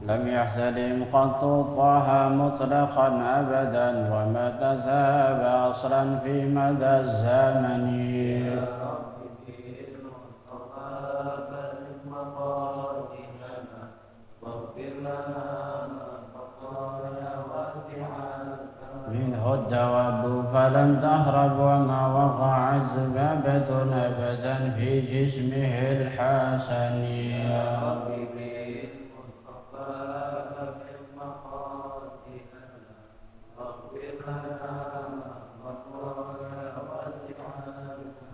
لم يحترم قط طه مطلقا أبدا وما تذهب أصلا في مدى الزمن. منه الدواب فلم تهرب وما وقعت ذبابة أبدا في جسمه الحسن.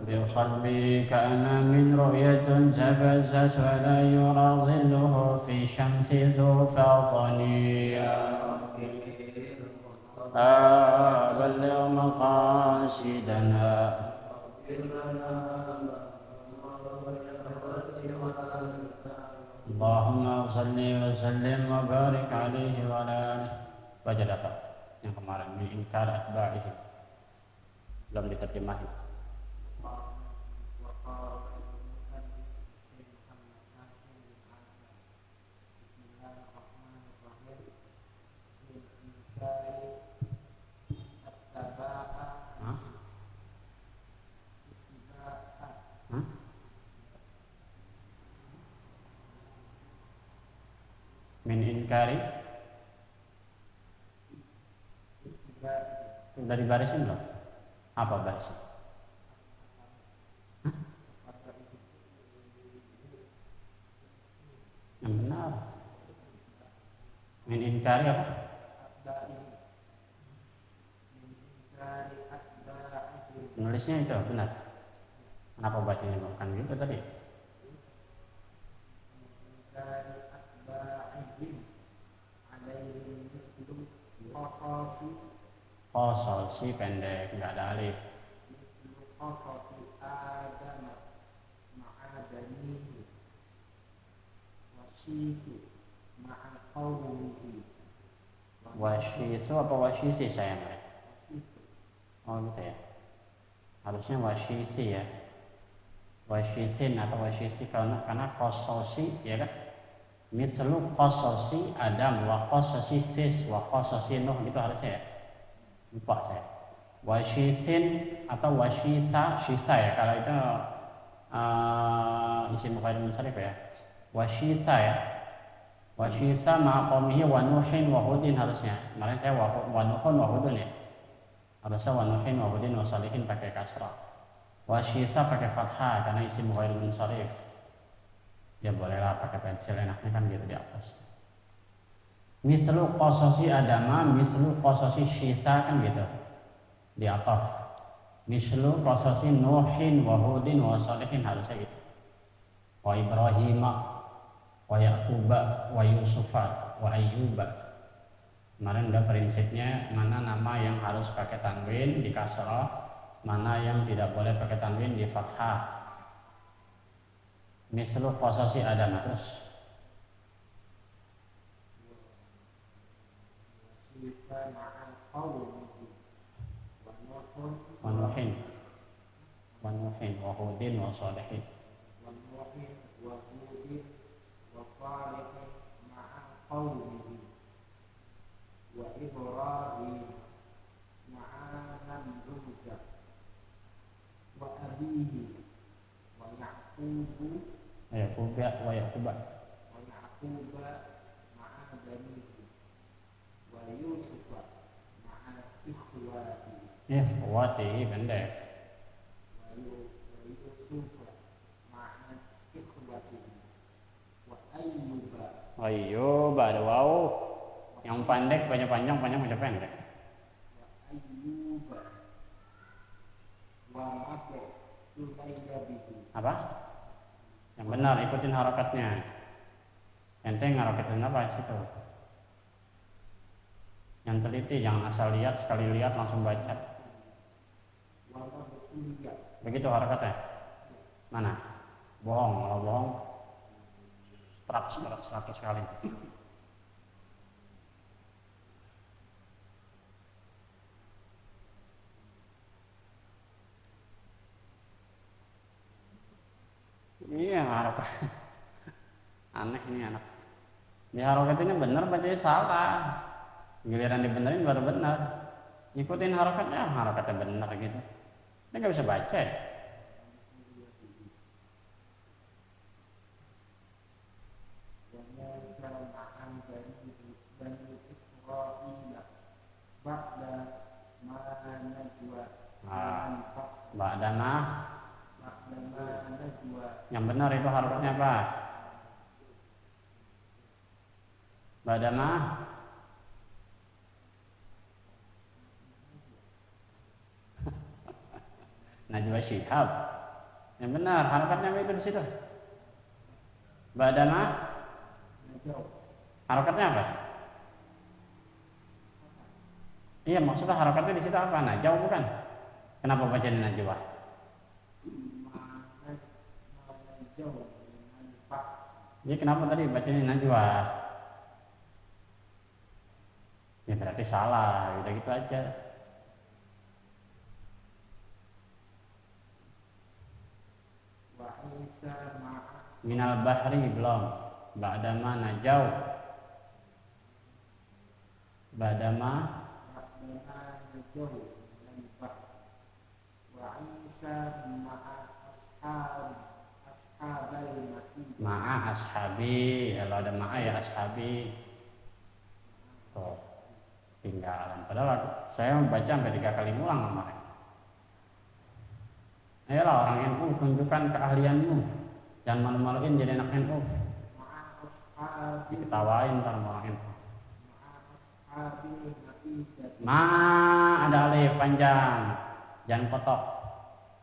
بقلبي كأن من رؤية تبزت ولا يرى ظله في شمس ذو فطن. بلغ مقاصدنا. اللهم صل وسلم وبارك عليه وعلى آله. Baca data yang kemarin min inkar atba'ihi belum diterjemahin. Min inkari dari barisin loh. Apa barisin? Yang benar. Min inkari apa? Nulisnya itu benar. Kenapa bacanya bukan gitu tadi? Qasasi pendek, nggak ada alif. Wasyisu apa wasyisi sayang? Oh gitu ya. Harusnya wasyisi ya. Wasyisin atau wasyisi karena qasasi ya kan. Mislu qasasi Adam wa qasasi Sis wa qasasi Nuh gitu harusnya ya. Lupa saya. Wasyisin atau wasyisa syisa ya kalau itu isim ghair munsharif ya. Wasyisa ya. Wasyisa maqamihi wa Nuhin wa Hudin harusnya. Kemarin saya wa Nuhun wa Hudun ya. Harusnya wa Nuhin wa Hudin wa Salihin pakai kasrah. Wasyisa pakai fathah karena isim ghair munsharif. Ya bolehlah pakai pensil enaknya kan gitu di atas. Mislu qasasi Adama, mislu qasasi Syisa kan gitu di atas. Mislu qasasi Nuhin wa Hudin wa Salihin harusnya gitu. Wa Ibrahima wa Yaquba wa Yusufa wa Ayyuba. Kemarin udah prinsipnya mana nama yang harus pakai tanwin di kasrah, mana yang tidak boleh pakai tanwin di fathah. Mislu qasasi Adam terus wa Nuhin wa Hudin wa Salihin wa Ibrahim ma'a Namruza wa abihi wa Yaqubu wa Yaquba ma'a banihi wa Yusufa ma'a ikhwati ikhwati pendek wa Yusufa ma'a ikhwati wa Ayyuba ada waw yang pendek banyak panjang banyak pendek. Apa? Yang benar ikutin harakatnya. Ente ngarakatin apa situ? Yang teliti jangan asal lihat sekali lihat langsung baca. Begitu harakatnya. Mana? Bohong, kalau bohong strap 100 kali. Iya, harapan. Aneh ini anak. Di harokatnya benar bacanya salah. Giliran dibenerin baru benar. Ikutin harokatnya, harokatnya benar gitu. Ini nggak bisa baca ya. Ba'dama yang benar itu harokatnya apa? Ba'dama Najwa Shihab. Yang benar harokatnya apa itu di situ? Ba'dama harokatnya apa? Iya, maksudnya harokatnya di situ apa? Najwa bukan? Kenapa bacanya Najwa? Jadi kenapa tadi bacanya Najwa? Ya berarti salah, udah gitu aja. Minal bahri belum. Ba'dama najau. Ba'dama najau. Ma'a ashabi. Kalau ada ma'a ya ashabi. Tuh, tinggalan. Padahal saya membaca sampai 3 kali ngulang kemarin. Ayolah orang NU, tunjukkan keahlianmu. Jangan malu-maluin jadi anak NU. Diketawain ntar sama orang NU. Ma ada alif panjang. Jangan potong.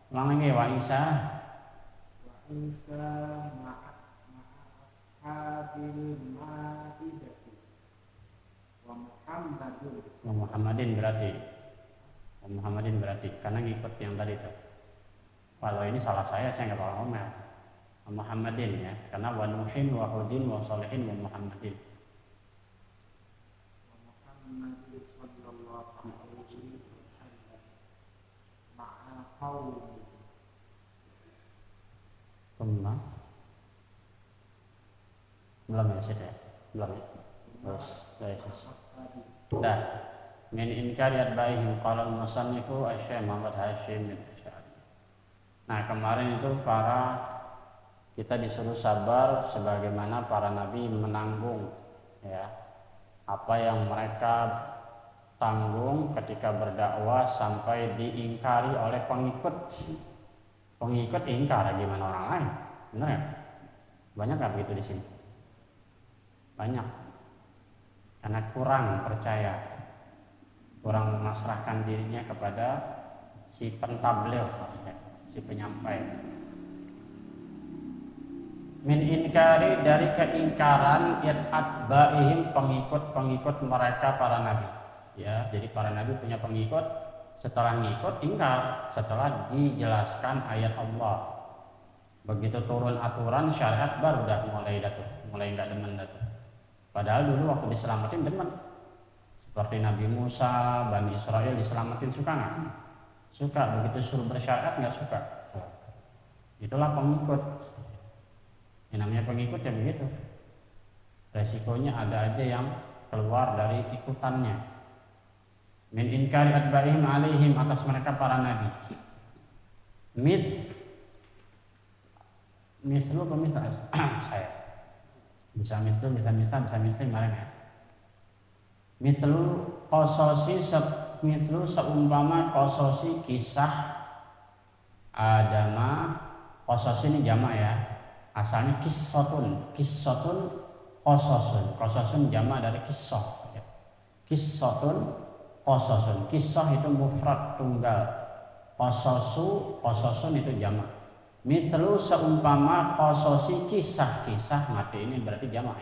Ulang lagi wa Isa. Ma'a ashabil ma'idati. Wa Muhammadin berarti. Wa Muhammadin berarti karena ngikut yang tadi itu. Kalau ini salah saya nggak bakal ngomel. Muhammadin ya, karena wa Nuhin wa Hudin wa Shalihin wa Muhammadin. Muhammadin sallallahu alaihi wasallam ma'a qaumi. Belum ya sudah. Belum ya. Terus. Dah. Min inkari atba'ihim qala al-musannifu Asy-Syaikh Muhammad Hasyim bin Asy'ari. Nah, kemarin itu kita disuruh sabar sebagaimana para nabi menanggung ya apa yang mereka tanggung ketika berdakwah sampai diingkari oleh pengikut ingkar gimana orang lain, benar ya? Banyak nggak begitu di sini? Banyak, karena kurang percaya, kurang memasrahkan dirinya kepada si pentabligh, si penyampai. Min inkari dari keingkaran atba'ihim pengikut mereka para nabi. Ya, jadi para nabi punya pengikut, setelah ngikut ingkar setelah dijelaskan ayat Allah. Begitu turun aturan syariat baru udah mulai nggak demen datu. Padahal dulu waktu diselamatin demen. Seperti Nabi Musa, Bani Israel diselamatin suka nggak? Suka. Begitu suruh bersyariat nggak suka. Itulah pengikut. Yang namanya pengikut ya begitu. Resikonya ada aja yang keluar dari ikutannya. Min inkari atba'ihim alaihim atas mereka para nabi. Mislu pemisah saya. Bisa mislu kemarin ya. Mislu seumpama qasosi kisah Adama. Qasos ini jamak ya. Asalnya qissatun qasosun jamak dari qissah. Qissatun qasosun. Qissah itu mufrad tunggal. Qasosun itu jamak. Mislu seumpama qasosi kisah mati ini berarti jamak.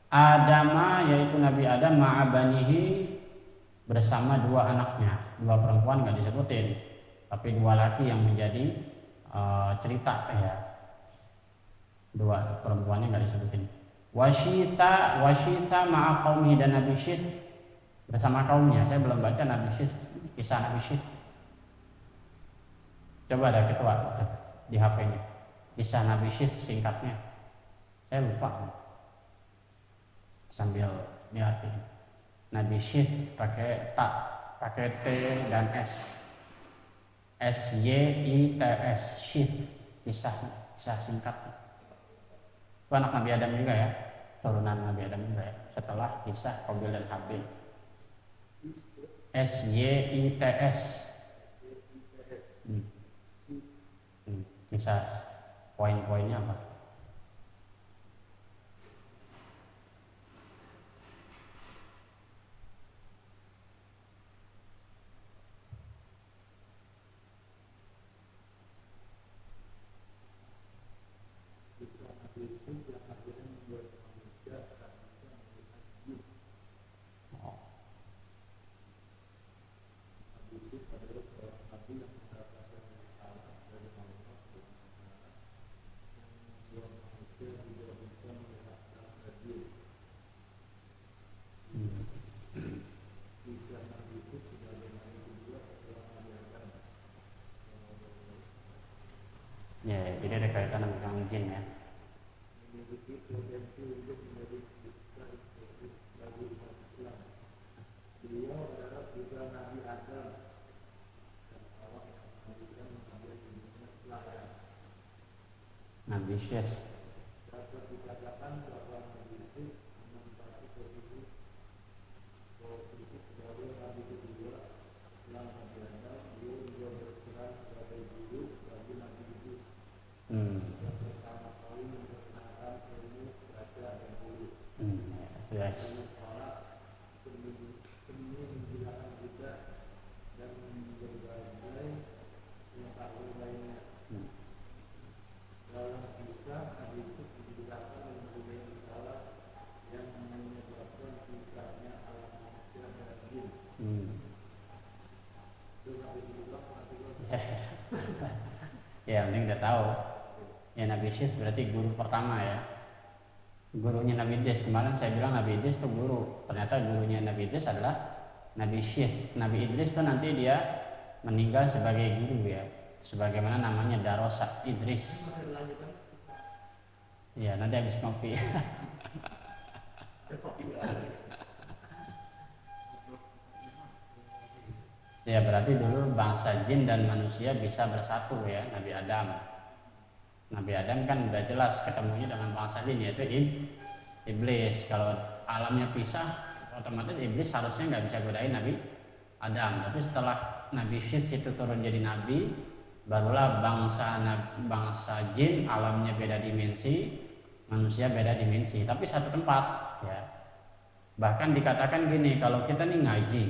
Adama yaitu Nabi Adam ma'abanihi bersama 2 anaknya. 2 perempuan nggak disebutin, tapi 2 laki yang menjadi cerita ya. 2 perempuannya nggak disebutin. Wasyitha ma'a qaumihi dan Nabi Syith bersama kaumnya. Saya belum baca Nabi Syith, kisah Nabi Syith. Coba ada ketua di HP-nya. Kisah Nabi Syith singkatnya. Saya lupa. sambil diarti. Nabi Syith pakai ta, pakai t dan s. S-Y-I-T-S, Syith, kisah singkat. Itu anak Nabi Adam juga ya, turunan Nabi Adam juga ya, setelah kisah Qabil dan Habil. S-Y-I-T-S. Bisa poin-poinnya apa? Ya, jadi ada kaitan dengan jin ya. Beliau adalah juga Nabi Adam. Nabi Syith. Dapat dikatakan bahwa Nabi itu menempati posisi sebagai Nabi kedua setelah Nabi Adam. Beliau juga berperan sebagai guru bagi Nabi itu. Yang pertama kali memperkenalkan ilmu baca dan tulis. Yes. Seni menghilangkan jejak dan berbagai pengetahuan lainnya. Dalam kisah Nabi itu dijelaskan dengan berbagai masalah yang menyebabkan kisahnya alam manusia dan jin. Itu Nabi juga Ya, penting udah tahu. Ya, Nabi Syith berarti guru pertama ya. Gurunya Nabi Idris, kemarin saya bilang Nabi Idris itu guru, ternyata gurunya Nabi Idris adalah Nabi Syith. Nabi Idris itu nanti dia meninggal sebagai guru ya, sebagaimana namanya Darosa Idris. Ya, nanti habis ngopi. Ya, berarti dulu bangsa jin dan manusia bisa bersatu ya, Nabi Adam. Nabi Adam kan udah jelas ketemunya dengan bangsa jin, yaitu iblis. Kalau alamnya pisah, otomatis iblis harusnya nggak bisa godain Nabi Adam. Tapi setelah Nabi Syith itu turun jadi nabi, barulah bangsa jin alamnya beda dimensi, manusia beda dimensi, tapi satu tempat ya. Bahkan dikatakan gini, kalau kita nih ngaji,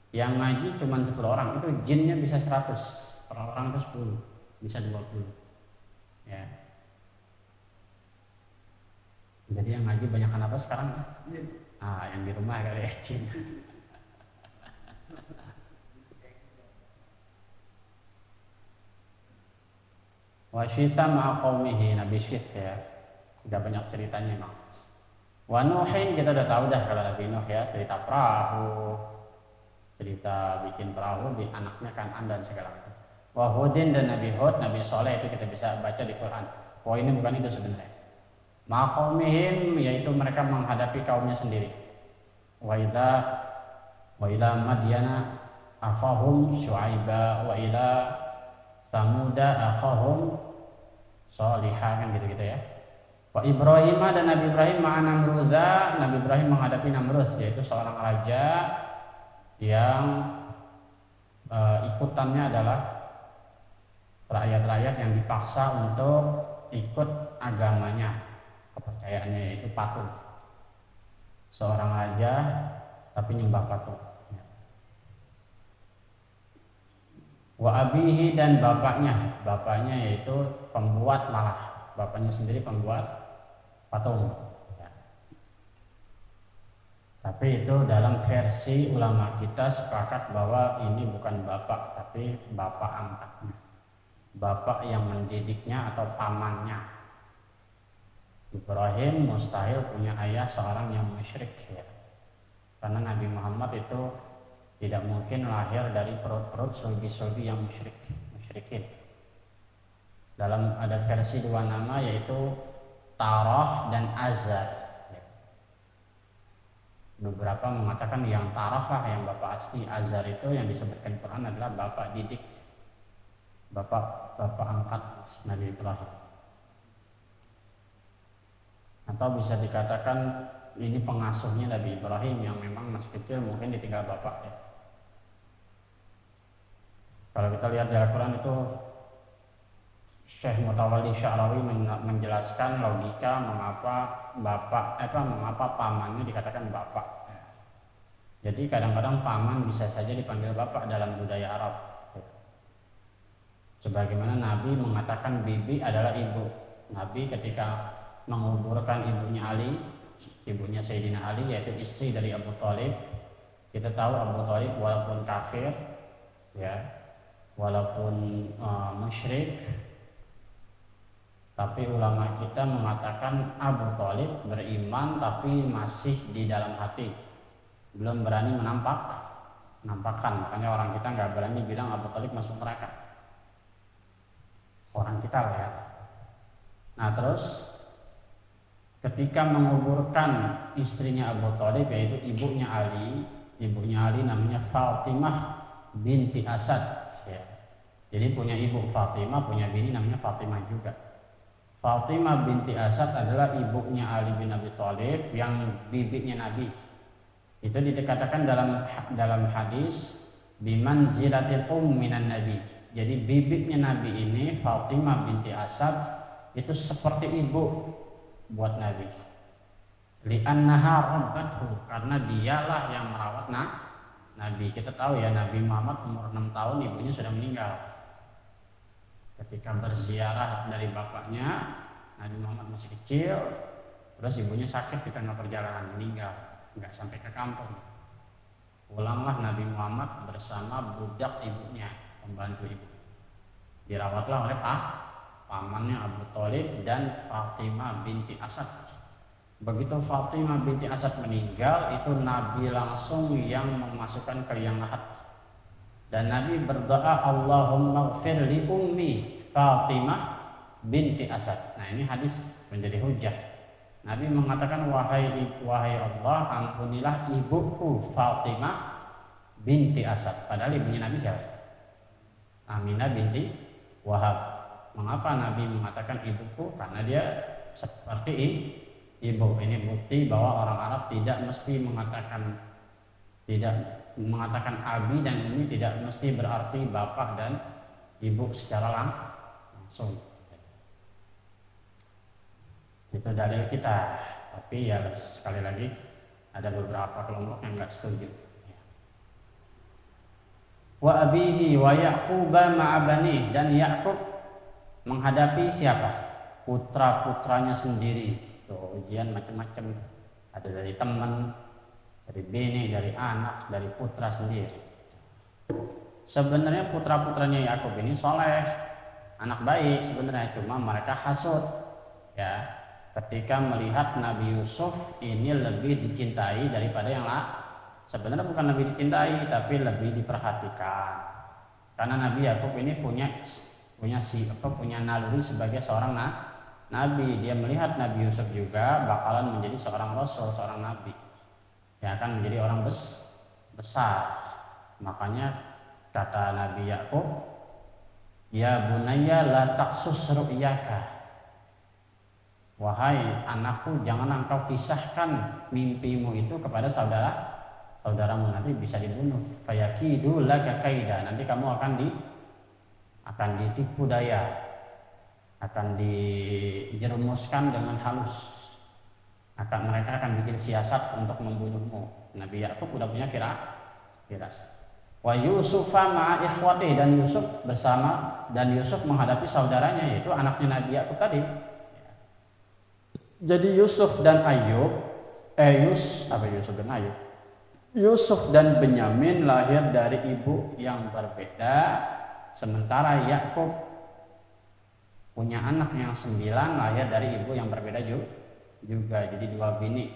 yang ngaji cuma 10 orang, itu jinnya bisa 100, per orang itu 10, bisa 20 ya. Jadi yang ngaji banyak apa sekarang? Yang di rumah kali ya, jin. Wa Syitha ma'a qaumihi, Nabi Syith ya, udah banyak ceritanya emang. Wa Nuhin, kita udah tahu dah kalau Nabi Nuh ya, cerita perahu, cerita bikin perahu di anaknya Kan'an dan segala macam. Wa Hudin dan Nabi Hud, Nabi Soleh itu kita bisa baca di Quran. Oh, ini bukan itu sebenarnya. Maqaumihim, yaitu mereka menghadapi kaumnya sendiri. Wa ila Madyana akhahum Syuaiba wa ila Samuda akhahum Shalihah, kan gitu-gitu ya. Wa Ibrahim dan Nabi Ibrahim ma'a Namruza, Nabi Ibrahim menghadapi Namruz, yaitu seorang raja yang ikutannya adalah rakyat-rakyat yang dipaksa untuk ikut agamanya, kepercayaannya, yaitu patung. Seorang raja tapi nyembah patung. Wa abihi dan bapaknya yaitu pembuat, malah bapaknya sendiri pembuat patung. Tapi itu dalam versi ulama kita sepakat bahwa ini bukan bapak, tapi bapak angkatnya, bapak yang mendidiknya atau pamannya. Ibrahim mustahil punya ayah seorang yang musyrik ya, karena Nabi Muhammad itu tidak mungkin lahir dari perut-perut sulbi-sulbi yang musyrikin. Dalam ada versi 2 nama, yaitu Tarah dan Azar. Beberapa mengatakan yang Tarafah, yang bapak asli Azar itu yang disebutkan Quran adalah bapak didik, bapak angkat Nabi Ibrahim. Atau bisa dikatakan ini pengasuhnya Nabi Ibrahim yang memang masih kecil, mungkin ditinggal bapaknya. Kalau kita lihat di Al-Quran itu Syekh Mutawalli Sya'rawi menjelaskan logika mengapa pamannya dikatakan bapak. Jadi kadang-kadang paman bisa saja dipanggil bapak dalam budaya Arab. Sebagaimana Nabi mengatakan bibi adalah ibu. Nabi ketika menguburkan ibunya Ali, ibunya Sayyidina Ali, yaitu istri dari Abu Thalib. Kita tahu Abu Thalib walaupun kafir, ya, walaupun musyrik, tapi ulama kita mengatakan Abu Thalib beriman tapi masih di dalam hati, belum berani menampakkan. Makanya orang kita nggak berani bilang Abu Thalib masuk neraka. Orang kita lihat. Nah terus ketika menguburkan istrinya Abu Thalib, yaitu ibunya Ali namanya Fatimah binti Asad, ya. Jadi punya ibu Fatimah, punya bini namanya Fatimah juga. Fatimah binti Asad adalah ibunya Ali bin Abi Thalib yang bibinya Nabi. Itu dikatakan dalam hadis bimanzilatil minan Nabi. Jadi bibitnya Nabi ini Fatimah binti Asad itu seperti ibu buat Nabi. Li'annaha rabbathu, karena dialah yang merawat Nabi. Kita tahu ya Nabi Muhammad umur 6 tahun ibunya sudah meninggal. Ketika berziarah dari bapaknya, Nabi Muhammad masih kecil, terus ibunya sakit di tengah perjalanan meninggal, nggak sampai ke kampung. Pulanglah Nabi Muhammad bersama budak ibunya, pembantu ibu. Dirawatlah oleh pamannya Abu Thalib dan Fatimah binti Asad. Begitu Fatimah binti Asad meninggal, itu Nabi langsung yang memasukkan ke liang lahat. Dan Nabi berdoa, Allahumma ighfir li ummi Fatimah binti Asad. Nah ini hadis menjadi hujah. Nabi mengatakan, wahai Allah, ampunilah ibuku Fatimah binti Asad. Padahal ibunya Nabi siapa? Aminah binti Wahab. Mengapa Nabi mengatakan ibuku? Karena dia seperti ibu. Ini bukti bahwa orang Arab tidak mesti mengatakan abi dan ini tidak mesti berarti bapak dan ibu secara langsung. Itu dalil kita. Tapi ya sekali lagi ada beberapa kelompok yang nggak setuju. Wa abihi wa Yaquba ma'abani, dan Yakub menghadapi siapa? Putra-putranya sendiri. Tuh, ujian macam-macam. Ada dari teman, dari bini, dari anak, dari putra sendiri. Sebenarnya putra-putranya Yakub ini soleh, anak baik sebenarnya, cuma mereka hasud. Ya, ketika melihat Nabi Yusuf ini lebih dicintai daripada yang lain. Sebenarnya bukan lebih dicintai, tapi lebih diperhatikan. Karena Nabi Yakub ini punya naluri sebagai seorang nabi. Dia melihat Nabi Yusuf juga bakalan menjadi seorang rasul, seorang nabi, yang akan menjadi orang besar. Makanya kata Nabi Yakub, ya bunayya la taqsus ru'yaka, wahai anakku, jangan engkau kisahkan mimpimu itu kepada saudaramu, nanti bisa dibunuh. Fayakidu laka kaida, nanti kamu akan ditipu daya, akan dijerumuskan dengan halus. Mereka akan bikin siasat untuk membunuhmu. Nabi Yakub udah punya firasat. Wa Yusufa ma'a ikhwati, dan Yusuf menghadapi saudaranya, yaitu anaknya Nabi Yakub tadi. Jadi Yusuf dan Yusuf dan Benyamin lahir dari ibu yang berbeda, sementara Yakub punya anak yang 9 lahir dari ibu yang berbeda juga, jadi 2 bini.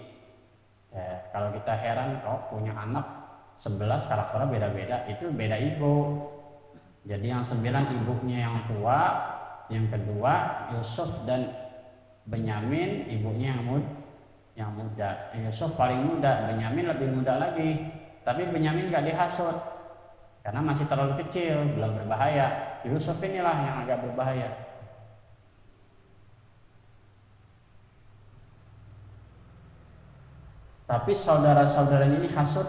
Kalau kita heran kok punya anak 11 karakternya beda-beda, itu beda ibu. Jadi yang 9 ibunya yang tua, yang kedua Yusuf dan Benyamin ibunya yang muda. Yusuf paling muda, Benyamin lebih muda lagi. Tapi Benyamin gak dihasut karena masih terlalu kecil, belum berbahaya. Yusuf inilah yang agak berbahaya. Tapi saudara-saudaranya ini hasut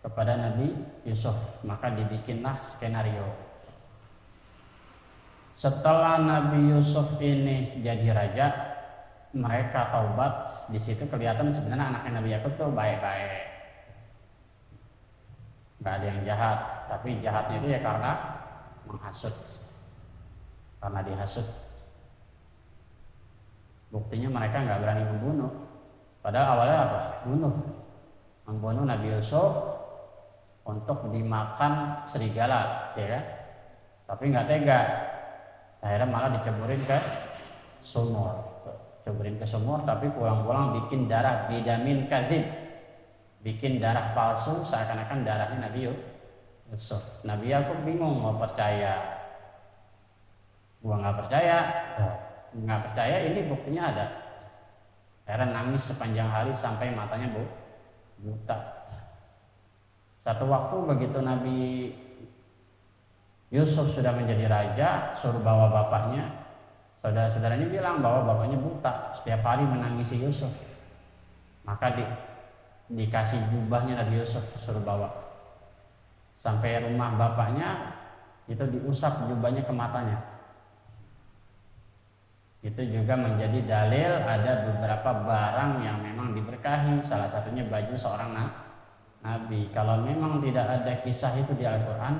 kepada Nabi Yusuf, maka dibikinlah skenario. Setelah Nabi Yusuf ini jadi raja, mereka taubat. Di situ kelihatan sebenarnya anaknya Nabi Yakub tuh baik-baik, nggak ada yang jahat. Tapi jahatnya itu ya karena menghasut, karena dihasut. Buktinya mereka nggak berani membunuh. Padahal awalnya apa? Membunuh Nabi Yusuf untuk dimakan serigala, ya kan? Tapi nggak tega. Akhirnya malah diceburin ke sumur. Tapi pulang-pulang bikin darah bidamin kazib, bikin darah palsu seakan-akan darahnya Nabi Yusuf. Nabi Yakub bingung mau percaya. Gua nggak percaya, ini buktinya ada. Akhirnya nangis sepanjang hari sampai matanya buta. Satu waktu begitu Nabi Yusuf sudah menjadi raja, suruh bawa bapaknya. Saudara-saudaranya bilang bahwa bapaknya buta, setiap hari menangisi Yusuf. Maka dikasih jubahnya Nabi Yusuf, suruh bawa. Sampai rumah bapaknya, itu diusap jubahnya ke matanya. Itu juga menjadi dalil ada beberapa barang yang memang diberkahi, salah satunya baju seorang nabi. Kalau memang tidak ada kisah itu di Al-Quran,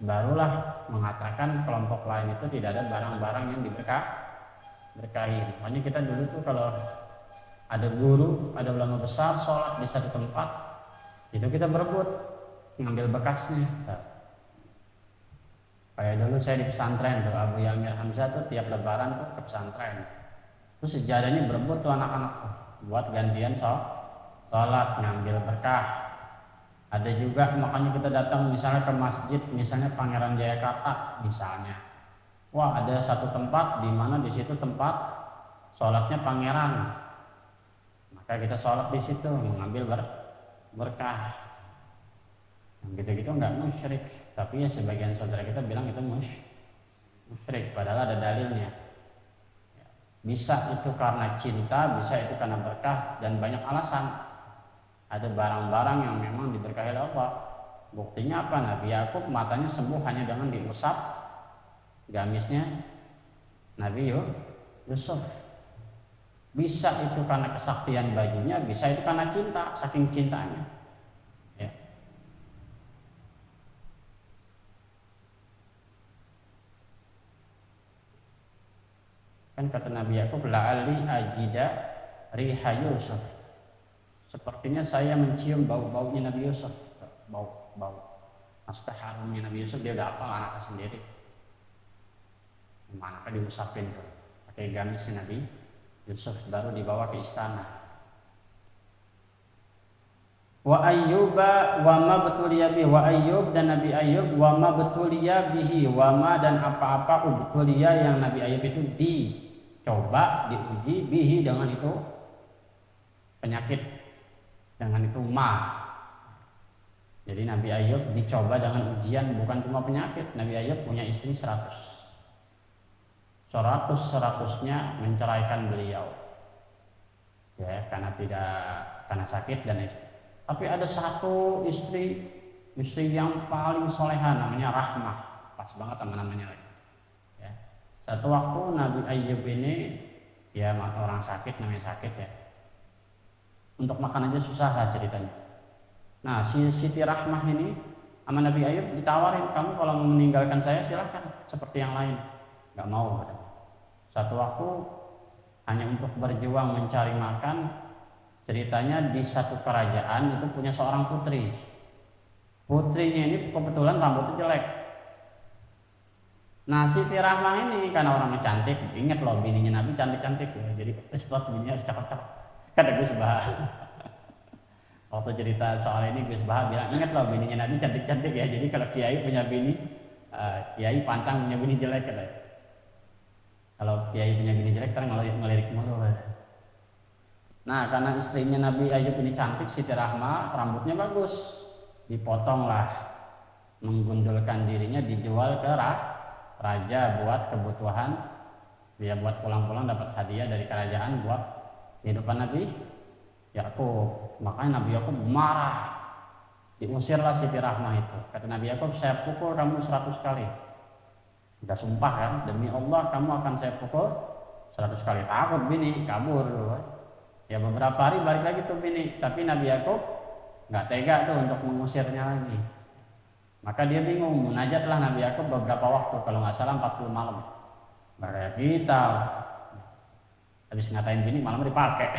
barulah mengatakan kelompok lain itu tidak ada barang-barang yang diberkahi. Makanya kita dulu tuh kalau ada guru, ada ulama besar sholat di satu tempat, itu kita berebut ngambil bekasnya. Kayak dulu saya di pesantren tuh, Abu Yamir Hamzah tuh tiap lebaran tuh ke pesantren. Terus sejadahnya berebut tuh anak-anak tuh, buat gantian sholat, ngambil berkah. Ada juga makanya kita datang misalnya ke masjid, misalnya Pangeran Jayakarta misalnya. Wah, ada satu tempat di mana di situ tempat sholatnya pangeran. Maka kita sholat di situ mengambil berkah. Yang gitu-gitu nggak musyrik, tapi ya sebagian saudara kita bilang itu musyrik, padahal ada dalilnya. Bisa itu karena cinta, bisa itu karena berkah, dan banyak alasan. Ada barang-barang yang memang diberkahi Allah. Buktinya apa? Nabi Yakub matanya sembuh hanya dengan diusap gamisnya Nabi Yusuf. Bisa itu karena kesaktian bajunya, bisa itu karena cinta, saking cintanya. Ya. Kan kata Nabi Yakub, la'ali ajida riha Yusuf. Sepertinya saya mencium bau-baunya Nabi Yusuf. Bau maksudnya harumnya Nabi Yusuf, dia udah hafal anaknya sendiri. Anaknya diusapin tuh pakai gamisnya Nabi Yusuf, baru dibawa ke istana. Wa ayyuba wa ma betuliya bihi, wa ayyub dan Nabi Ayyub, wa ma betuliya bihi, wa ma dan apa-apa betuliya yang Nabi Ayyub itu dicoba, diuji, bihi dengan itu penyakit, dengan itu Jadi Nabi Ayyub dicoba dengan ujian, bukan cuma penyakit. Nabi Ayyub punya istri 100-100-nya menceraikan beliau, ya karena sakit dan istri. Tapi ada satu istri yang paling soleha, namanya Rahmah, pas banget sama namanya lagi. Ya. Satu waktu Nabi Ayyub ini, ya orang sakit, namanya sakit ya, untuk makan aja susah lah ceritanya. Nah si Siti Rahmah ini sama Nabi Ayyub ditawarin, kamu kalau mau meninggalkan saya silahkan, seperti yang lain. Gak mau katanya. Satu waktu hanya untuk berjuang mencari makan, ceritanya di satu kerajaan itu punya seorang putri. Putrinya ini kebetulan rambutnya jelek. Nah Siti Rahmah ini karena orangnya cantik, ingat loh bininya Nabi cantik-cantik ya, jadi setelah bininya harus cakep-cakep. Kata Gus Bah. Waktu cerita soal ini Gus Bah bilang, ingat loh bininya Nabi cantik-cantik ya, jadi kalau kiai punya bini, kiai pantang punya bini jelek katanya. Kalau kiai punya bini jelek kan ngelirik mulu. Nah, karena istrinya Nabi Ayub ini cantik, Siti Rahma, rambutnya bagus, dipotong lah, menggundulkan dirinya, dijual ke raja buat kebutuhan, dia buat pulang-pulang dapat hadiah dari kerajaan buat kehidupan Nabi Yakub. Makanya Nabi Yakub marah, diusirlah Siti Rahma itu. Kata Nabi Yakub, saya pukul kamu 100 kali. Udah sumpah kan, demi Allah kamu akan saya pukul 100 kali. Takut bini, kabur. Ya beberapa hari balik lagi tuh bini, tapi Nabi Yakub nggak tega tuh untuk mengusirnya lagi. Maka dia bingung, munajatlah Nabi Yakub beberapa waktu, kalau nggak salah 40 malam. Kayak kita habis ngatain bini malam dipakai.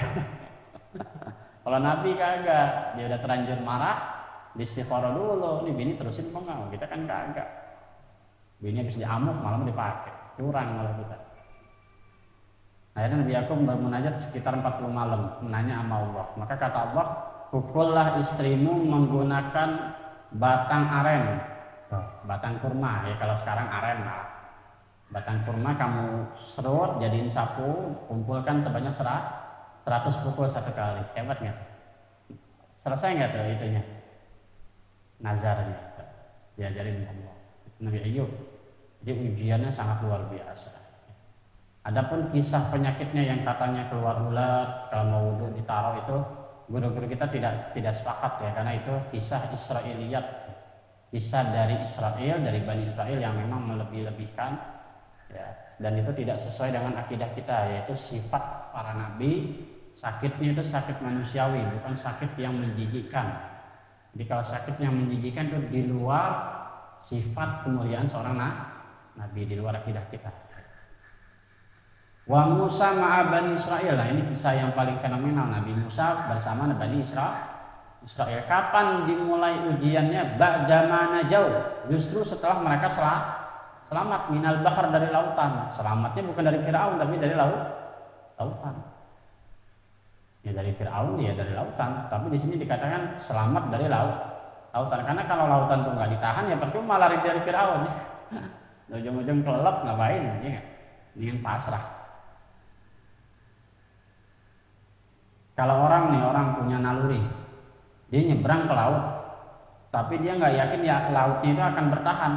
Kalau Nabi kagak, dia udah terlanjur marah, istighfar dulu, nih bini terusin kok nggak, kita kan kagak. Bini habis diamuk malam dipakai, curang malah kita. Akhirnya Nabi Yakub bermunajat sekitar 40 malam, menanya sama Allah. Maka kata Allah, pukullah istrimu menggunakan batang aren, batang kurma, ya kalau sekarang aren lah. Batang kurma kamu serut, jadiin sapu, kumpulkan sebanyak 100 pukul 1 kali. Hebat nggak? Selesai nggak tuh itunya? Nazarnya diajarin Allah. Nabi Ayub. Jadi ujiannya sangat luar biasa. Adapun kisah penyakitnya yang katanya keluar ulat kalau mau wudhu ditaruh itu, guru-guru kita tidak sepakat ya, karena itu kisah Israiliyat, kisah dari Israel, dari Bani Israel yang memang melebih-lebihkan ya, dan itu tidak sesuai dengan akidah kita, yaitu sifat para nabi sakitnya itu sakit manusiawi, bukan sakit yang menjijikkan. Jadi kalau sakit yang menjijikkan itu di luar sifat kemuliaan seorang nabi, di luar akidah kita. Wa Musa ma'a Bani Israel. Nah ini kisah yang paling fenomenal, Nabi Musa bersama Bani Israel. Kapan dimulai ujiannya? Ba'dama najau, justru setelah mereka selamat minal bahar, dari lautan. Selamatnya bukan dari Firaun tapi dari lautan. Ya dari Firaun ya dari lautan, tapi di sini dikatakan selamat dari lautan. Karena kalau lautan tuh nggak ditahan ya percuma lari dari Firaun. Ujung-ujung kelelep ngapain? Ya, ingin pasrah. Kalau orang punya naluri, dia nyebrang ke laut, tapi dia nggak yakin ya lautnya itu akan bertahan,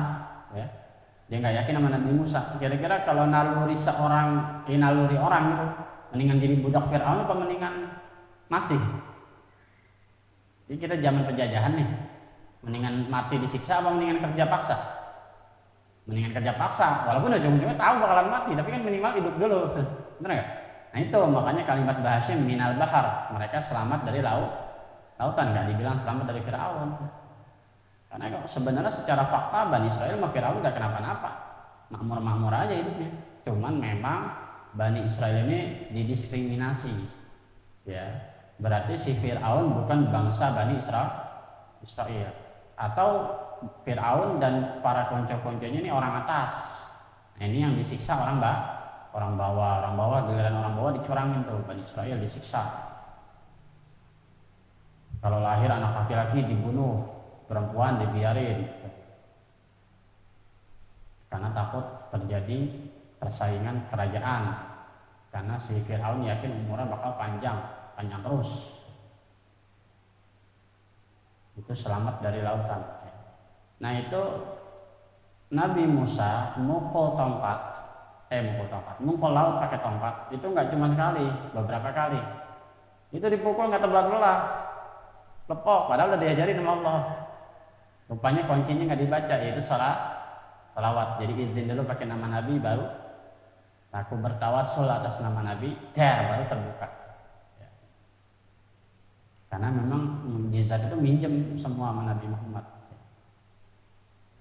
ya. Dia nggak yakin sama Nabi Musa. Kira-kira kalau naluri naluri orang itu, mendingan jadi budak Fir'aun apa mendingan mati? Jadi kita zaman penjajahan nih, mendingan mati disiksa apa mendingan kerja paksa? Mendingan kerja paksa, walaupun ujung-ujungnya tahu bakalan mati, tapi kan minimal hidup dulu, bener nggak? Nah itu makanya kalimat bahasnya minal bahar, mereka selamat dari lautan, nggak dibilang selamat dari Firaun. Karena sebenarnya secara fakta Bani Israel sama Firaun nggak kenapa-napa, makmur-makmur aja hidupnya. Cuman memang Bani Israel ini didiskriminasi, ya. Berarti si Firaun bukan bangsa Bani Israel, atau Firaun dan para konco-konconya ini orang atas. Nah ini yang disiksa orang bawah, giliran orang bawah dicurangin tuh, Bani Israel disiksa. Kalau lahir anak laki-laki dibunuh, perempuan dibiarin, karena takut terjadi persaingan kerajaan. Karena si Firaun yakin umurnya bakal panjang terus. Itu selamat dari lautan. Nah itu Nabi Musa mukul laut pakai tongkat, itu nggak cuma sekali, beberapa kali. Itu dipukul nggak terbelah-belah, lepok, padahal udah diajarin sama Allah. Rupanya kuncinya nggak dibaca, yaitu salawat. Jadi izin dulu pakai nama Nabi, baru aku bertawassul atas nama Nabi, baru terbuka. Ya. Karena memang mukjizat itu minjem semua sama Nabi Muhammad.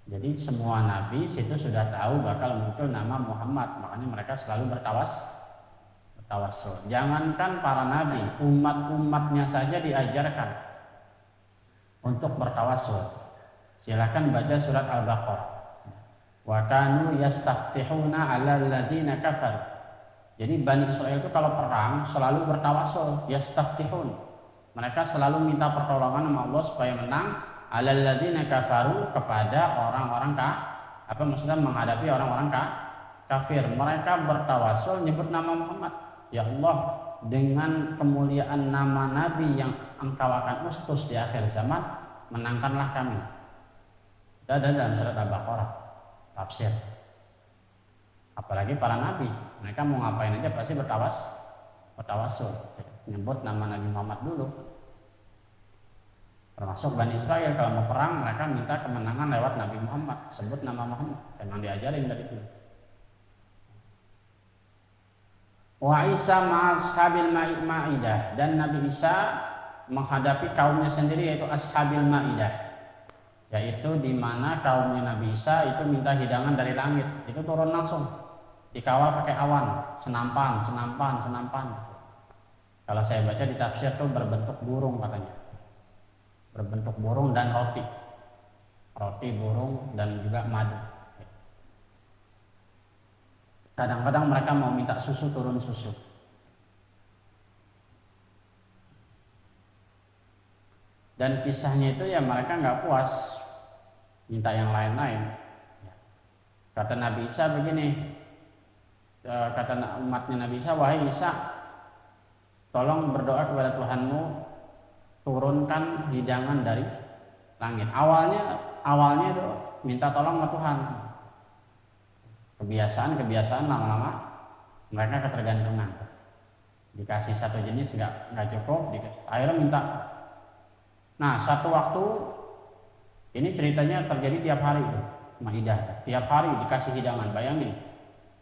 Jadi semua nabi situ sudah tahu bakal muncul nama Muhammad, makanya mereka selalu bertawassul. Jangankan para nabi, umat-umatnya saja diajarkan untuk bertawassul. Silakan baca surat Al-Baqarah. Wa kanu yastaftihuna 'alal ladzina kafaru. Jadi Bani Israel itu kalau perang selalu bertawassul, yastaftihun. Mereka selalu minta pertolongan sama Allah supaya menang. Alal ladzina kafaru, kepada orang-orang maksudnya menghadapi orang-orang kafir, mereka bertawasul nyebut nama Muhammad. Ya Allah, dengan kemuliaan nama Nabi yang engkau akan utus di akhir zaman, menangkanlah kami. Itu ada dalam surat Al-Baqarah, tafsir. Apalagi para nabi, mereka mau ngapain aja pasti bertawasul, nyebut nama Nabi Muhammad dulu. Termasuk Bani Israel, kalau mau perang mereka minta kemenangan lewat Nabi Muhammad, sebut nama Muhammad, memang diajarin dari itu. Wa Isa ma'ashabil ma'idah, dan Nabi Isa menghadapi kaumnya sendiri yaitu ashabil ma'idah, yaitu di mana kaumnya Nabi Isa itu minta hidangan dari langit, itu turun langsung, dikawal pakai awan, senampan. Kalau saya baca di tafsir tuh berbentuk burung katanya, berbentuk burung dan roti burung dan juga madu. Kadang-kadang mereka mau minta susu, turun susu. Dan kisahnya itu ya mereka nggak puas, minta yang lain-lain. Kata Nabi Isa begini, kata umatnya Nabi Isa, wahai Isa, tolong berdoa kepada Tuhanmu, turunkan hidangan dari langit. Awalnya itu minta tolong sama Tuhan. Kebiasaan lama-lama mereka ketergantungan. Dikasih satu jenis nggak cukup, akhirnya minta. Nah, satu waktu ini ceritanya terjadi tiap hari itu, Maidah. Tiap hari dikasih hidangan. Bayangin,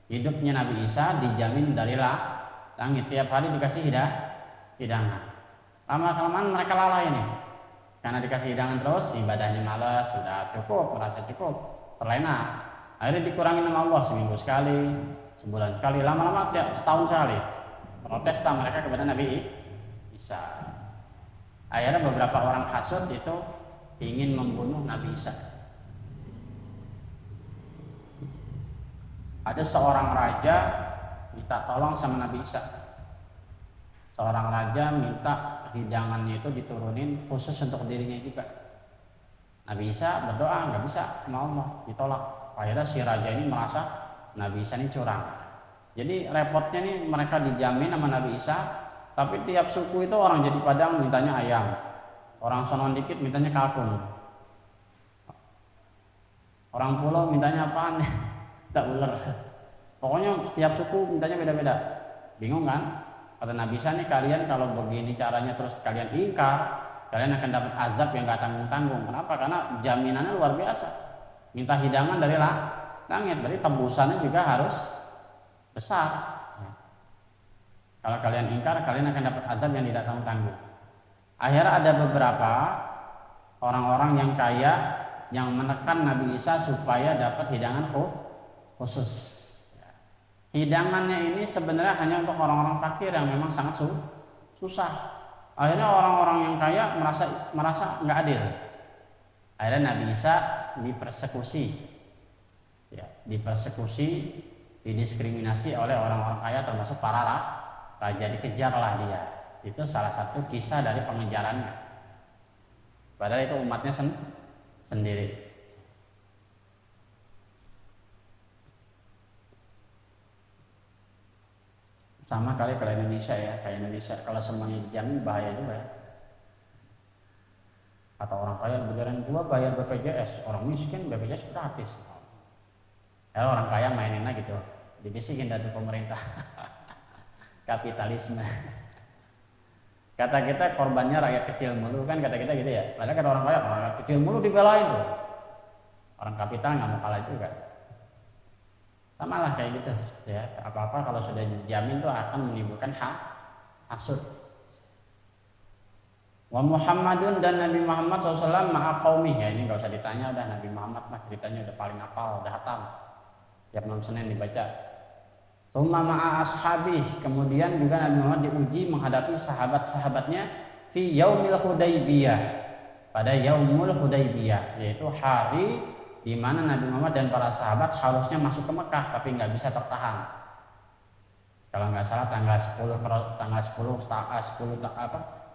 hidupnya Nabi Isa dijamin dari langit. Tiap hari dikasih hidangan. Lama-kelamaan mereka lalai ini, karena dikasih hidangan terus, ibadahnya malas, sudah cukup, merasa cukup, terlena. Akhirnya dikurangin sama Allah, seminggu sekali, sebulan sekali, lama-lama setahun sekali. Protes mereka kepada Nabi Isa. Akhirnya beberapa orang hasud itu ingin membunuh Nabi Isa. Ada seorang raja minta tolong sama Nabi Isa. Seorang raja minta hidangannya itu diturunin khusus untuk dirinya juga. Nabi Isa berdoa, nggak bisa sama Allah, ditolak. Akhirnya si raja ini merasa Nabi Isa ini curang. Jadi repotnya nih, mereka dijamin sama Nabi Isa, tapi tiap suku itu orang jadi Padang mintanya ayam, orang sonon dikit mintanya kalkun, orang pulau mintanya apaan? Tak ular. Pokoknya setiap suku mintanya beda-beda. Bingung kan? Kata Nabi Isa nih, kalian kalau begini caranya terus kalian ingkar, kalian akan dapat azab yang gak tanggung-tanggung. Kenapa? Karena jaminannya luar biasa. Minta hidangan dari langit, berarti tembusannya juga harus besar. Kalau kalian ingkar, kalian akan dapat azab yang tidak tanggung-tanggung. Akhirnya ada beberapa orang-orang yang kaya yang menekan Nabi Isa supaya dapat hidangan khusus. Hidangannya ini sebenarnya hanya untuk orang-orang fakir yang memang sangat susah. Akhirnya orang-orang yang kaya merasa nggak adil. Akhirnya Nabi Isa dipersekusi, didiskriminasi oleh orang-orang kaya, termasuk para raja, dikejarlah dia. Itu salah satu kisah dari pengejarannya. Padahal itu umatnya sendiri. Sama kali kalau Indonesia ya, kayak Indonesia kalau semuanya dijamin bahaya juga ya. Kata orang kaya, beneran gua bayar BPJS, orang miskin BPJS gratis. Ya, orang kaya maininnya gitu, dibisikin dari pemerintah. Kapitalisme. Kata kita korbannya rakyat kecil mulu kan, kata kita gitu ya. Padahal kata orang kaya, rakyat kecil mulu dibelain tuh. Orang kapital nggak mau kalah juga. Sama lah kayak gitu ya. Apa-apa kalau sudah dijamin tuh akan menimbulkan hasud. Wa Muhammadun, dan Nabi Muhammad SAW ma'a qaumih, ya ini nggak usah ditanya, udah Nabi Muhammad mah ceritanya udah paling hafal, udah hatam. Tiap malam Senin dibaca. Tsumma ma'a ashabih, kemudian juga Nabi Muhammad diuji menghadapi sahabat-sahabatnya fi yaumil Hudaybiyah, pada yaumul Hudaybiyah, yaitu hari di mana Nabi Muhammad dan para sahabat harusnya masuk ke Mekah tapi nggak bisa tertahan. Kalau nggak salah tanggal 10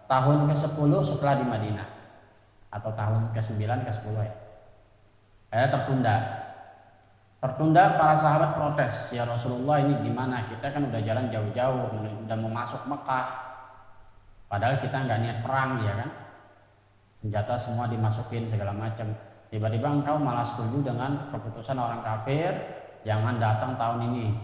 tahun ke-10 setelah di Madinah, atau tahun ke-9 ke-10 ya. Akhirnya tertunda. Tertunda, para sahabat protes, ya Rasulullah ini gimana? Kita kan udah jalan jauh-jauh, udah mau masuk Mekah. Padahal kita nggak niat perang ya kan? Senjata semua dimasukin segala macam. Tiba-tiba engkau malah setuju dengan keputusan orang kafir, jangan datang tahun ini,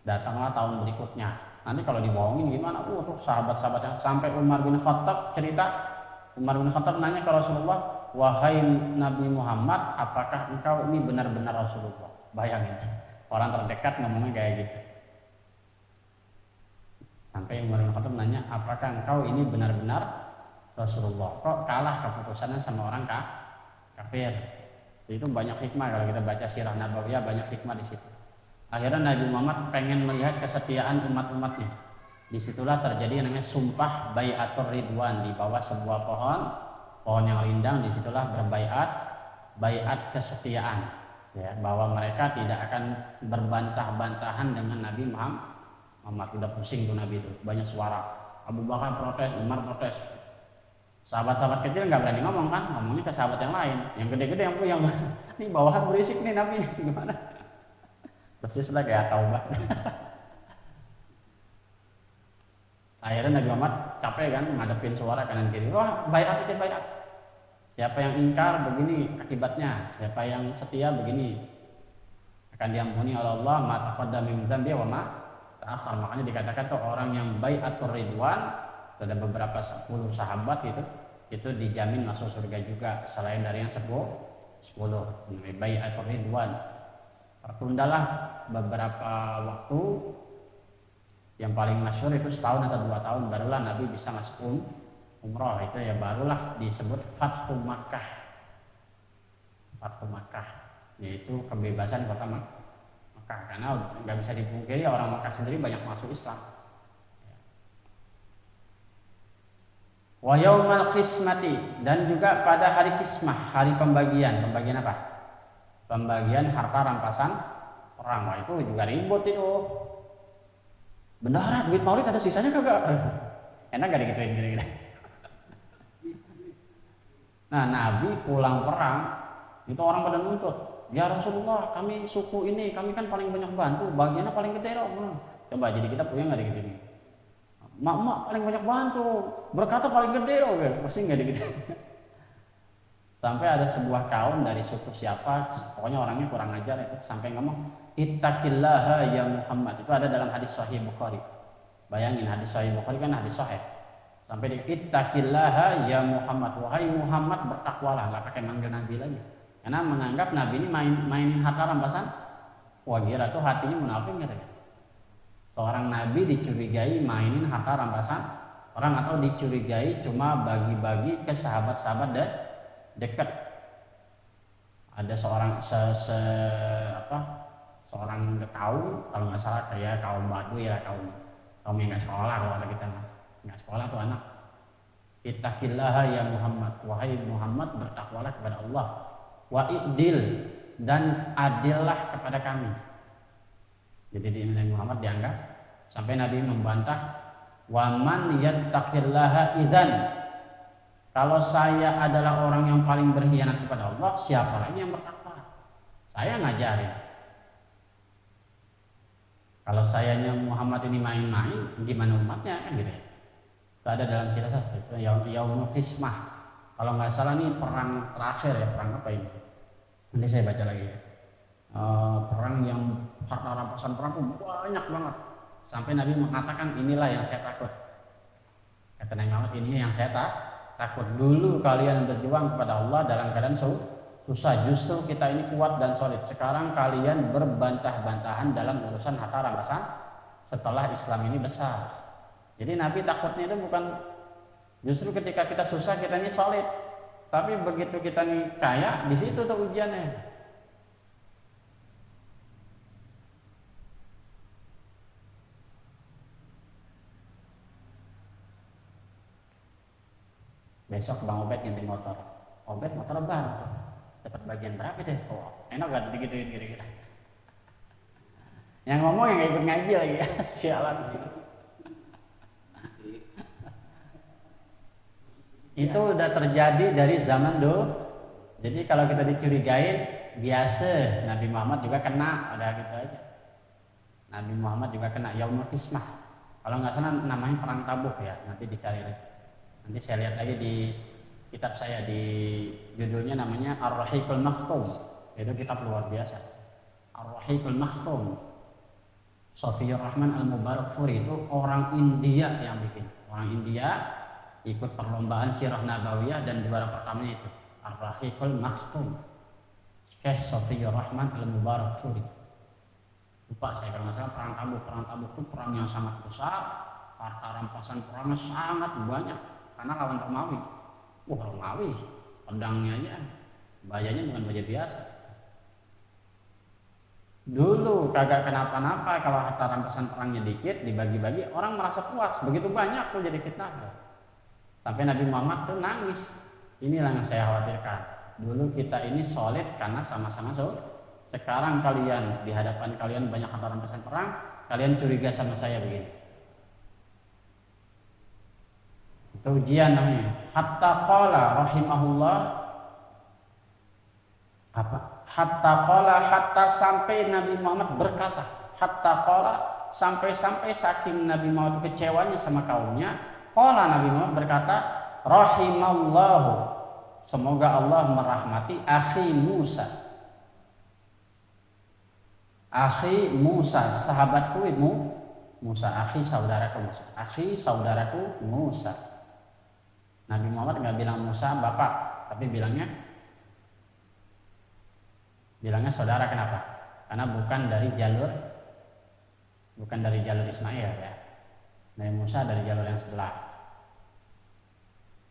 datanglah tahun berikutnya. Nanti kalau dibohongin gimana? Tuh sahabat-sahabat yang sampai Umar bin Khattab cerita, Umar bin Khattab nanya ke Rasulullah, wahai Nabi Muhammad, apakah engkau ini benar-benar Rasulullah? Bayangin, orang terdekat ngomongnya kayak gitu. Sampai Umar bin Khattab nanya, apakah engkau ini benar-benar Rasulullah? Kok kalah keputusannya sama orang kafir? Itu banyak hikmah kalau kita baca sirah Nabawiyah, banyak hikmah di situ. Akhirnya Nabi Muhammad pengen melihat kesetiaan umat-umatnya. Disitulah terjadi yang namanya sumpah baiatur ridwan di bawah sebuah pohon yang rindang. Disitulah berbaiat, baiat kesetiaan. Ya, bahwa mereka tidak akan berbantah-bantahan dengan Nabi Muhammad. Udah pusing tuh Nabi itu, banyak suara. Abu Bakar protes, Umar protes. Sahabat-sahabat kecil nggak berani ngomong kan, ngomongnya ke sahabat yang lain. Yang gede-gede yang ini bawahan berisik nih Nabi ini gimana? Persis lah kayak Taubah. Akhirnya Nabi Muhammad capek kan ngadepin suara kanan kiri. Wah, baiat itu baiat. Siapa yang ingkar begini akibatnya, siapa yang setia begini akan diampuni oleh Allah, ma taqaddama min dzambi wa ma ta'akhkhar. Makanya dikatakan tuh orang yang baiatur ridwan, ada beberapa 10 sahabat itu dijamin masuk surga juga selain dari yang 10 baiatur ridwan. Tertundalah beberapa waktu, yang paling masyhur itu setahun atau 2 tahun barulah Nabi bisa masuk umroh. Itu ya barulah disebut Fathu Makkah. Fathu Makkah yaitu kebebasan kota Makkah, karena nggak bisa dipungkiri orang Makkah sendiri banyak masuk Islam. Wa yaumal qismati, dan juga pada hari kismah, hari pembagian apa? Pembagian harta rampasan perang. Wah, itu juga ribut itu. Bendahara, duit maulid ada sisanya kagak? Enak gak digituin gini-gini? Nah, Nabi pulang perang, itu orang pada nuntut, ya Rasulullah, kami suku ini, kami kan paling banyak bantu, bagiannya paling gede dong. Coba jadi kita punya nggak digituin? Mak paling banyak bantu, berkata paling gede dong, pasti nggak digituin. Sampai ada sebuah kaum dari suku siapa, pokoknya orangnya kurang ajar itu, sampai ngomong, ittaqillaha ya Muhammad. Itu ada dalam hadis Sahih Bukhari. Bayangin, hadis Sahih Bukhari kan hadis sahih. Sampai di ittaqillaha ya Muhammad, wahai Muhammad bertakwalah, nggak pakai manggil Nabi lagi, karena menganggap Nabi ini mainin harta rampasan. Wah, kira tuh hatinya munafik gitu ya. Seorang Nabi dicurigai mainin harta rampasan orang, atau dicurigai cuma bagi-bagi ke sahabat-sahabat dekat. Ada seorang seorang kaum, kalau nggak salah kayak kaum Baduy ya, kaum yang nggak sekolah kalau kata kita nggak sekolah tuh anak. Ittaqillaha ya Muhammad, wahai Muhammad bertakwalah kepada Allah, wa i'dil, dan adillah kepada kami. Jadi di Nabi Muhammad dianggap, sampai Nabi membantah, wa man yattaqillaha idzan, kalau saya adalah orang yang paling berkhianat kepada Allah, siapa lagi yang bertakwa? Saya ngajarin. Kalau sayanya Muhammad ini main-main, gimana umatnya kan gitu ya. Itu ada dalam kisah itu Yaumul Qismah. Kalau nggak salah nih perang terakhir ya, perang apa ini? Nanti saya baca lagi ya. Perang yang harta rampasan perang tuh banyak banget. Sampai Nabi mengatakan inilah yang saya takut. Kata Nabi Muhammad, ini yang saya takut. Dulu kalian berjuang kepada Allah dalam keadaan susah, justru kita ini kuat dan solid. Sekarang kalian berbantah-bantahan dalam urusan harta rampasan setelah Islam ini besar. Jadi Nabi takutnya itu bukan justru ketika kita susah kita ini solid, tapi begitu kita ini kaya, di situ tuh ujiannya. Besok Bang Obed nyenting motor. Obed motor baru, dapat bagian berapa deh? Oh, enak gak digituin kira-kira? Yang ngomong yang gak ikut ngaji lagi ya, sialan. Itu udah terjadi dari zaman dulu. Jadi kalau kita dicurigain, biasa Nabi Muhammad juga kena, ada gitu aja. Nabi Muhammad juga kena Yaumul Qismah. Kalau nggak salah namanya perang Tabuk ya, nanti dicari lagi. Nanti saya lihat lagi di kitab saya, di judulnya namanya Ar-Rahiqul Makhtum. Itu kitab luar biasa. Ar-Rahiqul Makhtum. Sofiyur Rahman Al-Mubarakfuri itu orang India yang bikin. Orang India ikut perlombaan sirah nabawiyah dan juara pertamanya itu Ar-Rahiqul Makhtum. Syekh Sofiyur Rahman Al-Mubarakfuri. Lupa saya kalau nggak salah perang Tabuk. Perang Tabuk itu perang yang sangat besar, harta rampasan perangnya sangat banyak karena lawan Romawi. Romawi, pedangnya aja, bajanya bukan baja biasa. Dulu kagak kenapa-napa, kalau harta rampasan perangnya dikit, dibagi-bagi, orang merasa puas. Begitu banyak tuh jadi fitnah. Sampai Nabi Muhammad tuh nangis. Inilah yang saya khawatirkan. Dulu kita ini solid karena sama-sama sekarang kalian, di hadapan kalian banyak harta rampasan perang, kalian curiga sama saya begini. Itu ujian namanya. Hatta qala rahimahullah apa? Hatta sampai Nabi Muhammad berkata, hatta qala sampai saking Nabi Muhammad kecewanya sama kaumnya, qala Nabi Muhammad berkata, rahimallahu, semoga Allah merahmati akhi Musa. Akhi Musa, sahabatku Musa, akhi saudaraku Musa. Akhi saudaraku Musa. Nabi Muhammad nggak bilang Musa bapak, tapi bilangnya saudara. Kenapa? Karena bukan dari jalur Ismail ya. Nabi Musa dari jalur yang sebelah.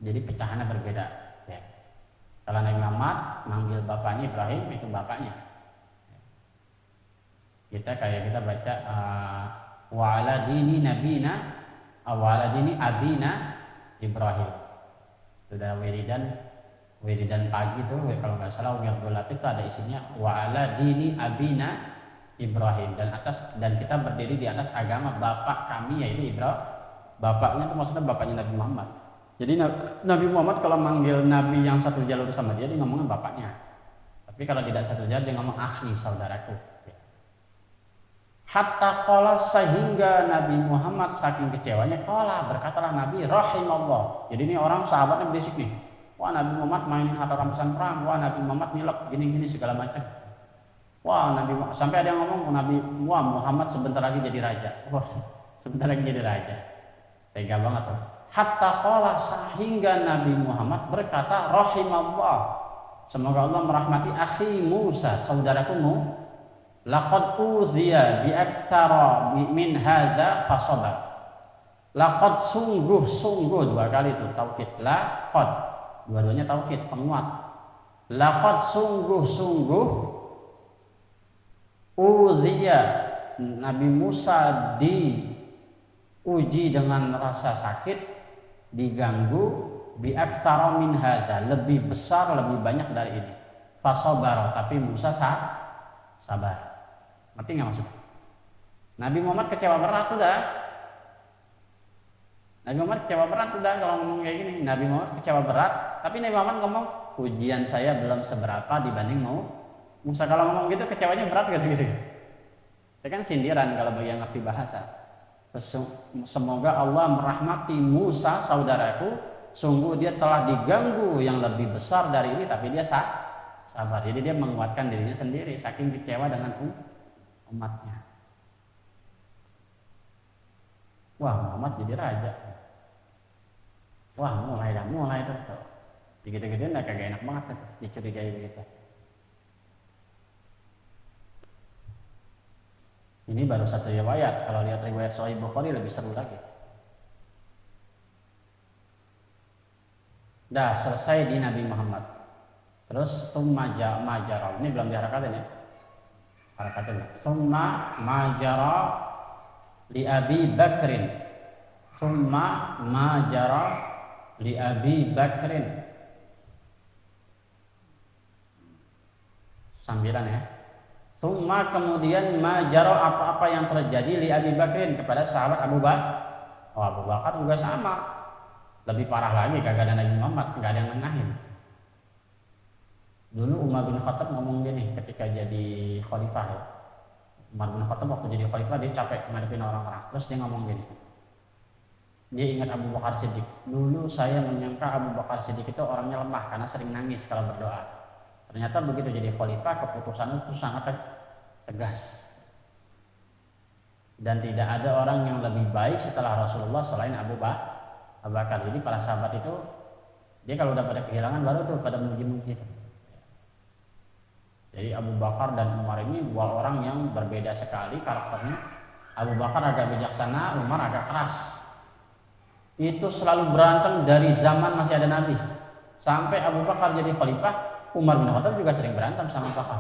Jadi pecahannya berbeda. Ya. Kalau Nabi Muhammad manggil bapaknya Ibrahim, itu bapaknya. Kita baca wa ala dini nabina wa ala dini abina Ibrahim. Sudah wiridan pagi tuh, kalau nggak salah wiridul latif itu ada isinya wa ala dini abina Ibrahim, dan kita berdiri di atas agama bapak kami yaitu Ibrahim. Bapaknya itu maksudnya bapaknya Nabi Muhammad. Jadi Nabi Muhammad kalau manggil nabi yang satu jalur sama dia ngomongnya bapaknya. Tapi kalau tidak satu jalur dia ngomong akhi saudaraku. Hatta qala, sehingga Nabi Muhammad saking kecewanya, qala berkatalah Nabi rahimallah. Jadi ini orang sahabatnya berisik nih. Wah, Nabi Muhammad mainin harta rampasan perang. Wah, Nabi Muhammad nilep gini-gini segala macam. Wah, sampai ada yang ngomong Muhammad sebentar lagi jadi raja. Wah, sebentar lagi jadi raja. Tega banget tuh. Hatta qala, sehingga Nabi Muhammad berkata rahimallah. Semoga Allah merahmati akhi Musa, saudaraku Musa. Laqad uziya bi aktsara min hadza fasabar. Laqad sungguh dua kali itu taukid. Laqad, dua-duanya taukid penguat. Laqad sungguh uziya, Nabi Musa diuji dengan rasa sakit, diganggu, bi aktsara min hadza, lebih besar, lebih banyak dari ini. Fasabar, tapi Musa sabar. Ngerti nggak maksudnya? Nabi Muhammad kecewa berat udah. Kalau ngomong kayak gini. Nabi Muhammad kecewa berat, tapi Nabi Muhammad ngomong ujian saya belum seberapa dibanding Musa. Kalau ngomong gitu kecewanya berat gitu. Itu kan sindiran kalau bagi yang ngerti bahasa. Semoga Allah merahmati Musa saudaraku, sungguh dia telah diganggu yang lebih besar dari ini, tapi dia sabar. Jadi dia menguatkan dirinya sendiri saking kecewa dengan umatnya. Wah, Muhammad jadi raja. Wah, mulai tuh. Dikit-dikitin kagak enak banget tuh dicurigai begitu. Ini baru satu riwayat. Kalau lihat riwayat Sahih Bukhari lebih seru lagi. Dah selesai di Nabi Muhammad. Terus summa majara. Ini belum diharakatin ya. Harakatin. Summa majara li Abi Bakrin. Summa majara li Abi Bakrin. 9 ya. Summa kemudian majara, apa-apa yang terjadi li Abi Bakrin kepada sahabat Abu Bakar. Abu Bakar juga sama. Lebih parah lagi, kagak ada Nabi Muhammad, enggak ada yang nengahin. Dulu Umar bin Khattab ngomong gini ketika jadi khalifah ya. Umar bin Khattab waktu jadi khalifah dia capek ngadepin orang-orang. Terus dia ngomong gini. Dia ingat Abu Bakar Siddiq. Dulu saya menyangka Abu Bakar Siddiq itu orangnya lemah karena sering nangis kalau berdoa. Ternyata begitu jadi khalifah keputusan itu sangat tegas. Dan tidak ada orang yang lebih baik setelah Rasulullah selain Abu Bakar. Jadi para sahabat itu dia kalau udah pada kehilangan baru tuh pada muji-muji. Jadi Abu Bakar dan Umar ini dua orang yang berbeda sekali karakternya. Abu Bakar agak bijaksana, Umar agak keras. Itu selalu berantem dari zaman masih ada Nabi. Sampai Abu Bakar jadi khalifah, Umar bin Khattab juga sering berantem sama Abu Bakar.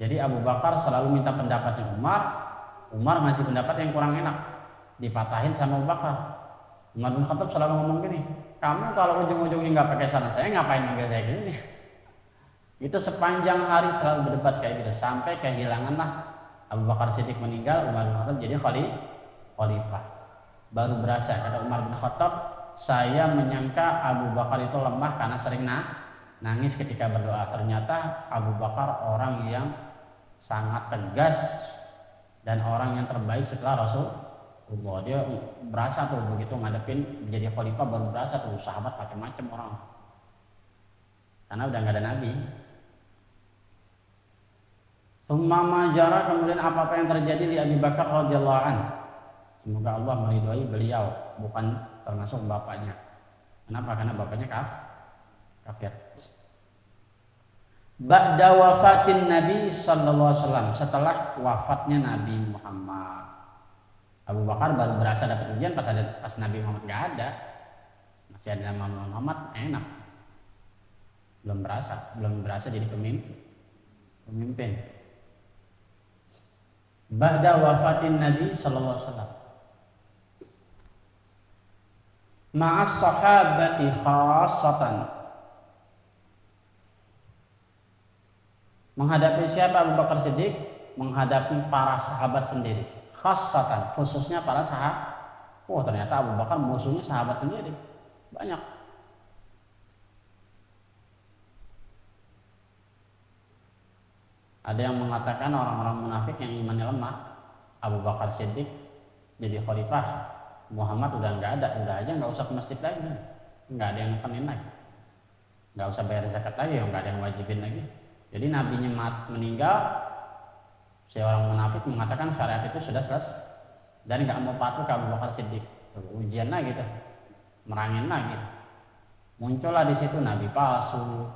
Jadi Abu Bakar selalu minta pendapatnya Umar ngasih pendapat yang kurang enak, dipatahin sama Abu Bakar. Umar bin Khattab selalu ngomong gini, kamu kalau ujung-ujungnya nggak pakai saran saya, ngapain manggil saya gini? Itu sepanjang hari selalu berdebat kayak gitu sampai kehilanganlah Abu Bakar Siddiq meninggal, Umar bin Khattab jadi khalifah. Baru berasa kata Umar bin Khattab, saya menyangka Abu Bakar itu lemah karena sering nangis ketika berdoa. Ternyata Abu Bakar orang yang sangat tegas dan orang yang terbaik setelah Rasulullah. Dia berasa tuh begitu ngadepin menjadi khalifah baru berasa tuh sahabat macam-macam orang. Karena udah nggak ada Nabi. Summa majara, kemudian apa yang terjadi di Abu Bakar radhiyallahu anhu. Semoga Allah meridhai beliau, bukan termasuk bapaknya. Kenapa? Karena bapaknya kafir. Ba'da wafatin Nabi sallallahu alaihi wasallam, setelah wafatnya Nabi Muhammad. Abu Bakar baru berasa dapat ujian pas Nabi Muhammad nggak ada. Masih ada Nabi Muhammad enak. Belum berasa jadi pemimpin. Ba'da wafatin Nabi sallallahu alaihi wasallam. Ma'as sahabati khassatan. Menghadapi siapa Abu Bakar Siddiq? Menghadapi para sahabat sendiri. Khassatan, khususnya para sahabat. Oh, ternyata Abu Bakar musuhnya sahabat sendiri. Banyak. Ada yang mengatakan orang-orang munafik yang imannya lemah, Abu Bakar Siddiq jadi khalifah, Muhammad udah nggak ada, udah aja nggak usah ke masjid lagi, nggak ada yang nekenin lagi, nggak usah bayar zakat lagi, nggak ada yang wajibin lagi. Jadi nabinya meninggal, si orang munafik mengatakan syariat itu sudah selesai dan nggak mau patuh ke Abu Bakar Siddiq. Ujian lagi tuh, merangin lagi. Muncullah di situ nabi palsu,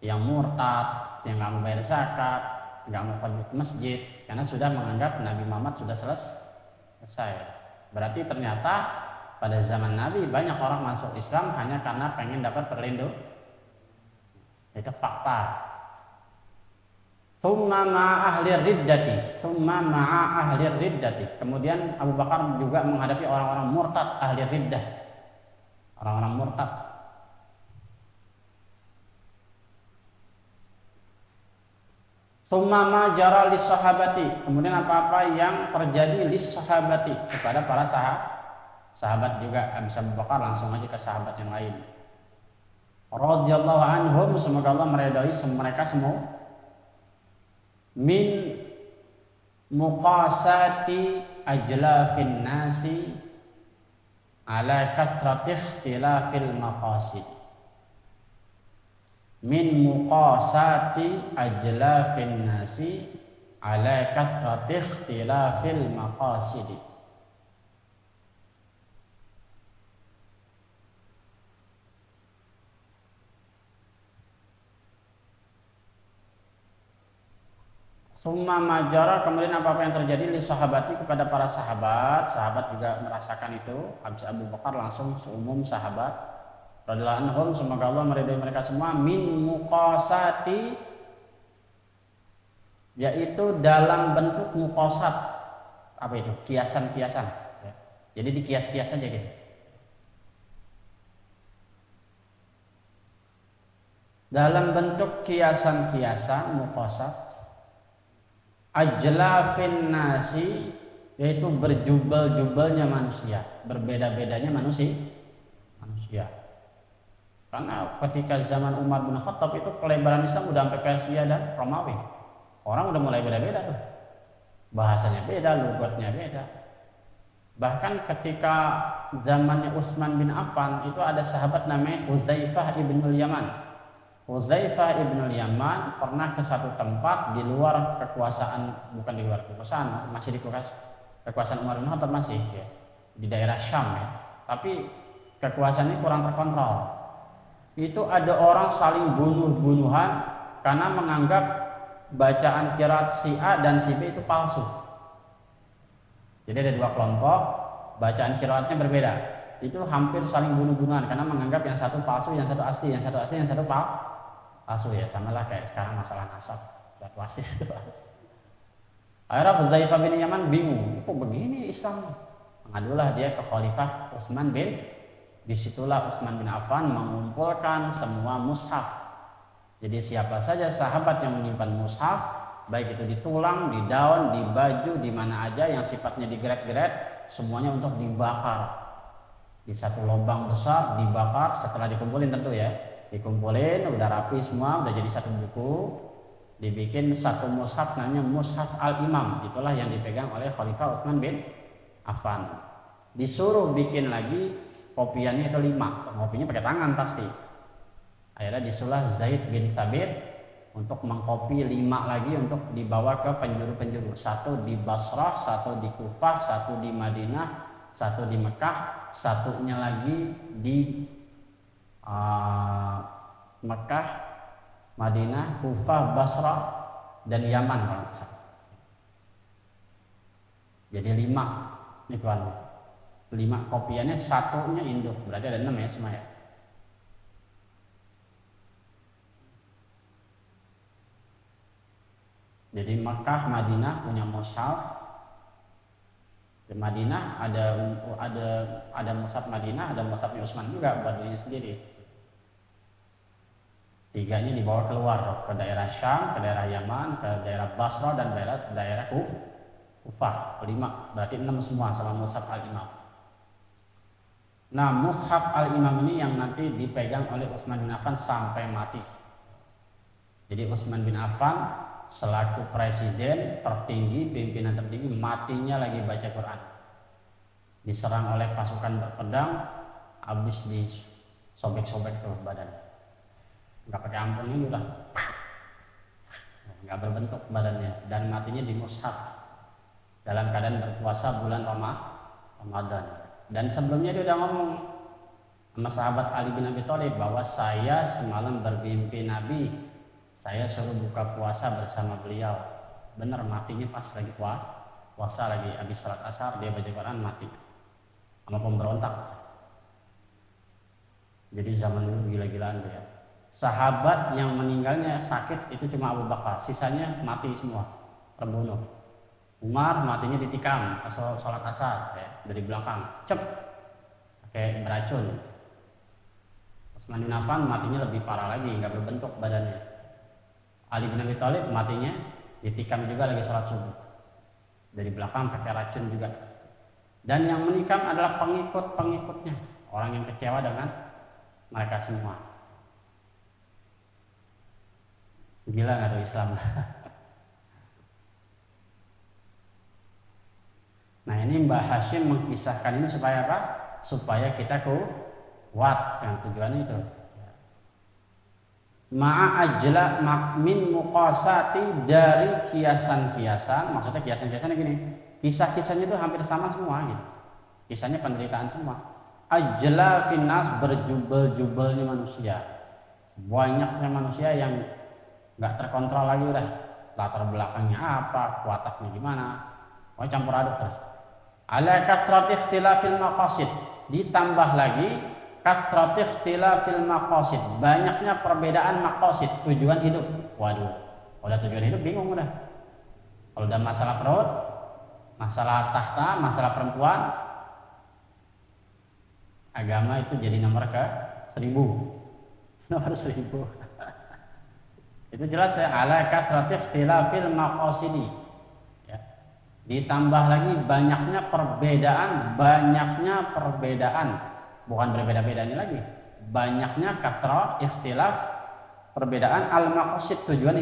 yang murtad, yang nggak mau bayar zakat, nggak mau pergi ke masjid karena sudah menganggap Nabi Muhammad sudah selesai. Berarti ternyata pada zaman Nabi banyak orang masuk Islam hanya karena pengen dapat perlindungan. Itu fakta. Summa ma'a ahli riddati. Kemudian Abu Bakar juga menghadapi orang-orang murtad, ahli riddah. Orang-orang murtad. Summa ma jara lis sahabati. Kemudian apa-apa yang terjadi lis sahabati kepada para sahabat juga. Bisa Abu Bakar langsung aja ke sahabat yang lain. Radhiyallahu anhum, semoga Allah meridai mereka semua. Min muqasati ajlafin nasi ala kasrati ikhtilafil maqasid. Min muqasati ajlafin nasi ala kasrati ikhtilafil maqasid. Summa majara, kemudian apa-apa yang terjadi li sahabati kepada para sahabat. Sahabat juga merasakan itu. Habis Abu Bakar langsung seumum sahabat radhiyallahu anhum, semoga Allah meridai mereka semua. Min muqasati, yaitu dalam bentuk muqasat. Apa itu? Kiasan-kiasan. Jadi dikias-kias aja gitu. Dalam bentuk kiasan-kiasan muqasat. Ajlafin nasi, yaitu berjubel-jubelnya manusia, berbeda-bedanya manusia. Karena ketika zaman Umar bin Khattab itu pelebaran Islam udah sampai Persia dan Romawi. Orang udah mulai beda-beda tuh. Bahasanya beda, logatnya beda. Bahkan ketika zamannya Utsman bin Affan itu ada sahabat namanya Hudzaifah ibnul Yaman. Hudzaifah ibnul Yaman pernah ke satu tempat di luar kekuasaan, bukan di luar kekuasaan, masih di kekuasaan Umar bin Khattab masih ya, di daerah Syam ya. Tapi kekuasaan ini kurang terkontrol. Itu ada orang saling bunuh-bunuhan karena menganggap bacaan qiraat si A dan si B itu palsu. Jadi ada dua kelompok, bacaan qiraatnya berbeda. Itu hampir saling bunuh-bunuhan karena menganggap yang satu palsu, yang satu asli, yang satu asli, yang satu palsu ya. Sama lah kayak sekarang masalah nasab, batu wasis itu palsu. Akhirnya Hudzaifah bin Yaman bingung, kok begini Islam? Mengadulah dia ke Khalifah Utsman bin. Disitulah Utsman bin Affan mengumpulkan semua mushaf. Jadi siapa saja sahabat yang menyimpan mushaf, baik itu di tulang, di daun, di baju, di mana aja yang sifatnya digeret-geret, semuanya untuk dibakar. Di satu lubang besar dibakar, setelah dikumpulin tentu ya. Dikumpulin, udah rapi semua, udah jadi satu buku. Dibikin satu mushaf namanya Mushaf Al-Imam. Itulah yang dipegang oleh Khalifah Utsman bin Affan. Disuruh bikin lagi kopiannya itu 5, ngopinya pakai tangan pasti. Akhirnya disulah Zaid bin Thabit untuk mengkopi 5 lagi untuk dibawa ke penjuru-penjuru. 1 di Basrah, 1 di Kufah, 1 di Madinah, 1 di Mekah, 1-nya lagi di Mekah, Madinah, Kufah, Basrah, dan Yaman kalau nggak salah. Jadi 5 itu 5 kopiannya, 1-nya induk, berarti ada 6 ya semua ya. Jadi Mekah, Madinah punya mushaf. Di Madinah ada mushaf Madinah, ada mushaf Utsman juga buat dirinya sendiri. 3-nya dibawa keluar ke daerah Syam, ke daerah Yaman, ke daerah Basrah, dan daerah Kufah. 5 berarti 6 semua sama mushaf Al-Imam. Nah, Mushaf Al-Imam ini yang nanti dipegang oleh Utsman bin Affan sampai mati. Jadi Utsman bin Affan selaku presiden tertinggi, pimpinan tertinggi, matinya lagi baca Quran. Diserang oleh pasukan berpedang, habis disobek-sobek tuh badan. Nggak pakai ampun ini udah, nggak berbentuk badannya, dan matinya di mushaf dalam keadaan berpuasa bulan Ramadan. Dan sebelumnya dia udah ngomong sama sahabat Ali bin Abi Thalib bahwa saya semalam bermimpi Nabi, saya suruh buka puasa bersama beliau. Bener, matinya pas lagi puasa lagi habis salat asar, dia baca Quran mati sama pemberontak. Jadi zaman dulu gila-gilaan dia. Sahabat yang meninggalnya sakit itu cuma Abu Bakar, sisanya mati semua, terbunuh. Umar matinya ditikam pas sholat asar ya, dari belakang, pakai beracun. Utsman bin Affan matinya lebih parah lagi, nggak berbentuk badannya. Ali bin Abi Thalib matinya ditikam juga lagi sholat subuh, dari belakang pakai racun juga. Dan yang menikam adalah pengikut-pengikutnya, orang yang kecewa dengan mereka semua. Gila nggak tuh Islam? Nah, ini Mbah Hashim mengisahkan ini supaya apa? Supaya kita kuat dengan tujuan itu. Ma'a ajla min muqasati, dari kiasan-kiasan, maksudnya kiasan-kiasannya gini. Kisah-kisahnya itu hampir sama semua gitu. Kisahnya penderitaan semua. Ajla finnas, berjubel-jubelnya manusia. Banyaknya manusia yang nggak terkontrol lagi udah. Latar belakangnya apa, wataknya gimana. Mau campur aduk lah. Ala kathrati ikhtilafil maqasid, ditambah lagi kathrati ikhtilafil maqasid, banyaknya perbedaan maqasid, tujuan hidup. Waduh, udah tujuan hidup bingung udah. Kalau udah masalah perut, masalah tahta, masalah perempuan, agama itu jadi nomor ke 1000. Nomor 1000. Itu jelas ya, ala kathrati ikhtilafil maqasidi. Ditambah lagi banyaknya perbedaan, bukan berbeda-bedanya lagi, banyaknya kasrah, ikhtilaf, perbedaan al-maqasid, tujuan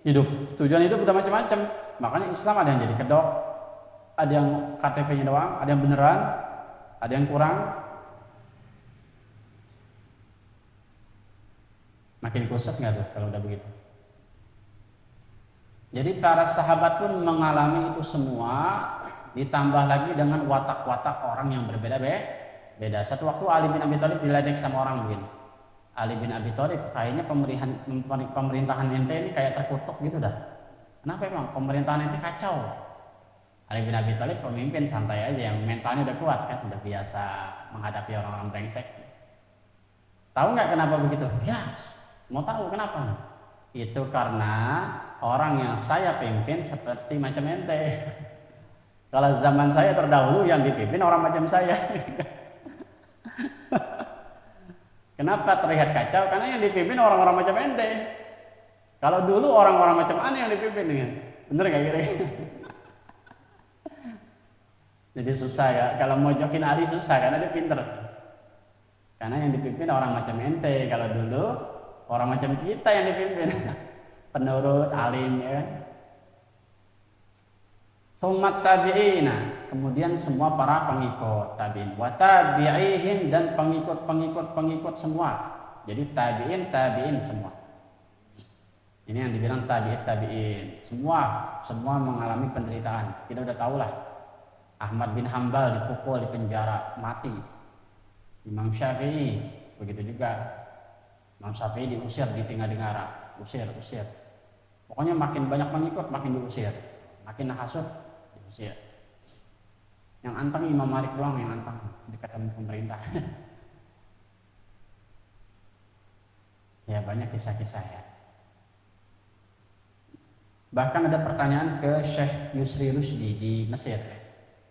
hidup. Tujuan hidup udah macam-macam. Makanya Islam ada yang jadi kedok, ada yang KTP-nya doang, ada yang beneran, ada yang kurang. Makin kusut nggak tuh kalau udah begitu? Jadi para sahabat pun mengalami itu semua, ditambah lagi dengan watak-watak orang yang berbeda-beda. Satu waktu Ali bin Abi Thalib diledek sama orang begini. Ali bin Abi Thalib, kayaknya pemerintahan ente ini kayak terkutuk gitu dah. Kenapa emang pemerintahan ente kacau? Ali bin Abi Thalib pemimpin santai aja, yang mentalnya udah kuat kan, udah biasa menghadapi orang-orang brengsek. Tahu nggak kenapa begitu? Ya, mau tahu kenapa? Itu karena orang yang saya pimpin seperti macam ente. Kalau zaman saya terdahulu yang dipimpin orang macam saya. Kenapa terlihat kacau? Karena yang dipimpin orang-orang macam ente. Kalau dulu orang-orang macam aneh yang dipimpin dengan, bener gak kira-kira? Jadi susah ya. Kalau mau jokin Ali susah karena dia pinter. Karena yang dipimpin orang macam ente. Kalau dulu orang macam kita yang dipimpin. Penurut, alim ya kan. Summat tabi'ina, kemudian semua para pengikut tabi'in, wa tabi'ihim, dan pengikut semua. Jadi tabi'in semua. Ini yang dibilang tabi'in. Semua mengalami penderitaan. Kita udah tahu lah. Ahmad bin Hambal dipukul, dipenjara, mati. Imam Syafi'i begitu juga. Imam Syafi'i diusir di Tinggadingara, usir. Pokoknya makin banyak pengikut makin diusir, makin hasut diusir. Yang anteng Imam Malik doang yang anteng dekat dengan pemerintah. Ya banyak kisah-kisah ya. Bahkan ada pertanyaan ke Syekh Yusri Rusdi di Mesir.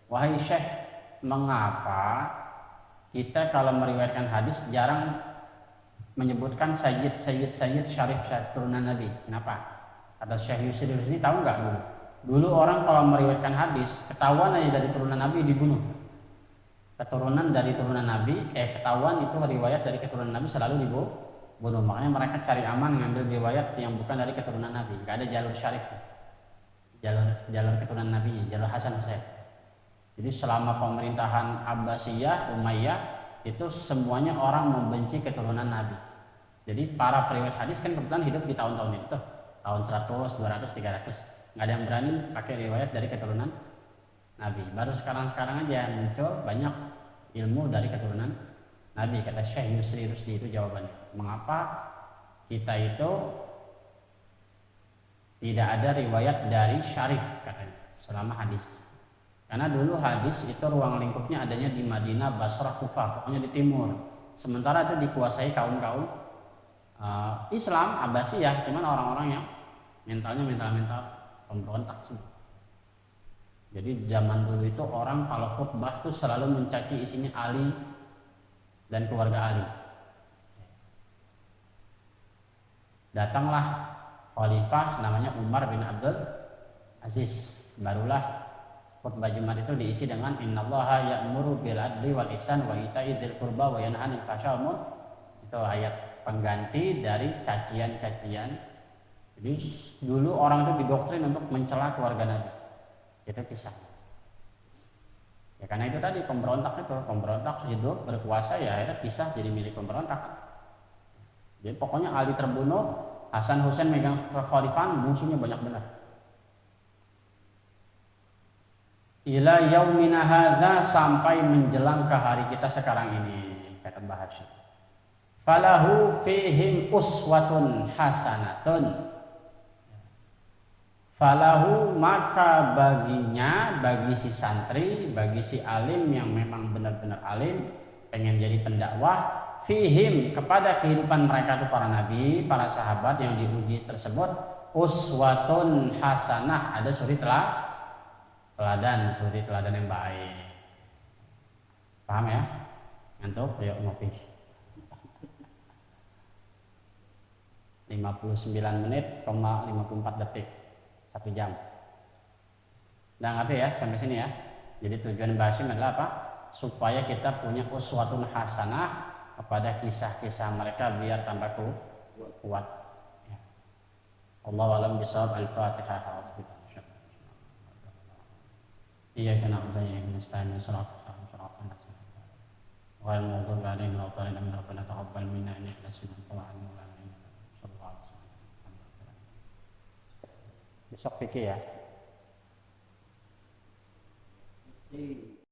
Wahai Syekh, mengapa kita kalau meriwayatkan hadis jarang menyebutkan Sayyid Syarif turunan Nabi? Kenapa? Kata Syekh Yusri Rusdi, tahu nggak dulu? Dulu orang kalau meriwayatkan hadis, ketahuan aja dari turunan Nabi dibunuh. Keturunan dari turunan Nabi, ketahuan itu riwayat dari keturunan Nabi selalu dibunuh. Makanya mereka cari aman ngambil riwayat yang bukan dari keturunan Nabi. Nggak ada jalur syarif, jalur keturunan Nabi, jalur Hasan Husain. Jadi selama pemerintahan Abbasiyah, Umayyah itu semuanya orang membenci keturunan Nabi. Jadi para periwayat hadis kan kebetulan hidup di tahun-tahun itu, tahun 100, 200, 300. Nggak ada yang berani pakai riwayat dari keturunan Nabi. Baru sekarang aja muncul banyak ilmu dari keturunan Nabi. Kata Syekh Yusri Rusdi itu jawabannya. Mengapa kita itu tidak ada riwayat dari syarif katanya selama hadis? Karena dulu hadis itu ruang lingkupnya adanya di Madinah, Basrah, Kufah, pokoknya di timur. Sementara itu dikuasai kaum-kaum Islam, Abbasiyah, cuman orang-orang yang mental pemberontak semua. Jadi zaman dulu itu orang kalau khutbah tuh selalu mencaci isinya Ali dan keluarga Ali. Datanglah khalifah namanya Umar bin Abdul Aziz. Barulah khutbah Jumat itu diisi dengan innallaha ya'muru bil adli wal ihsan wa ita'i dzil qurba wa yanha 'anil fahsya'i wal munkar. Itu ayat pengganti dari cacian-cacian. Jadi dulu orang itu didoktrin untuk mencela keluarga Nabi. Itu kisah. Ya karena itu tadi pemberontak hidup berkuasa ya akhirnya pisah jadi milik pemberontak. Jadi pokoknya Ali terbunuh, Hasan Husain megang kekhalifahan, musuhnya banyak benar. Ila yaumina hadza, sampai menjelang ke hari kita sekarang ini, kata Mbah Hashim. Falahu fihim uswatun hasanatun. Falahu, maka baginya, bagi si santri, bagi si alim yang memang benar-benar alim, pengen jadi pendakwah, fihim, kepada kehidupan mereka itu para nabi, para sahabat yang diuji tersebut, uswatun hasanah, ada suri teladan yang baik. Paham ya? Ngantuk? Yuk ngopi. 59 menit, 54 detik. 1 jam. Nah ngerti ya sampai sini ya. Jadi tujuan Mbah Hashim adalah apa? Supaya kita punya uswatun hasanah, kepada kisah-kisah mereka biar tambah kuat. Ya. Allahu a'lam bishawab. Al-Fatihah. Iyyaka na'budu wa iyyaka nasta'in. Shiratal ladzina غير المغضوب عليهم ولا الضالين. ربنا تقبل منا انك انت السميع العليم. Sallallahu alaihi wasallam. Besok fikih ya.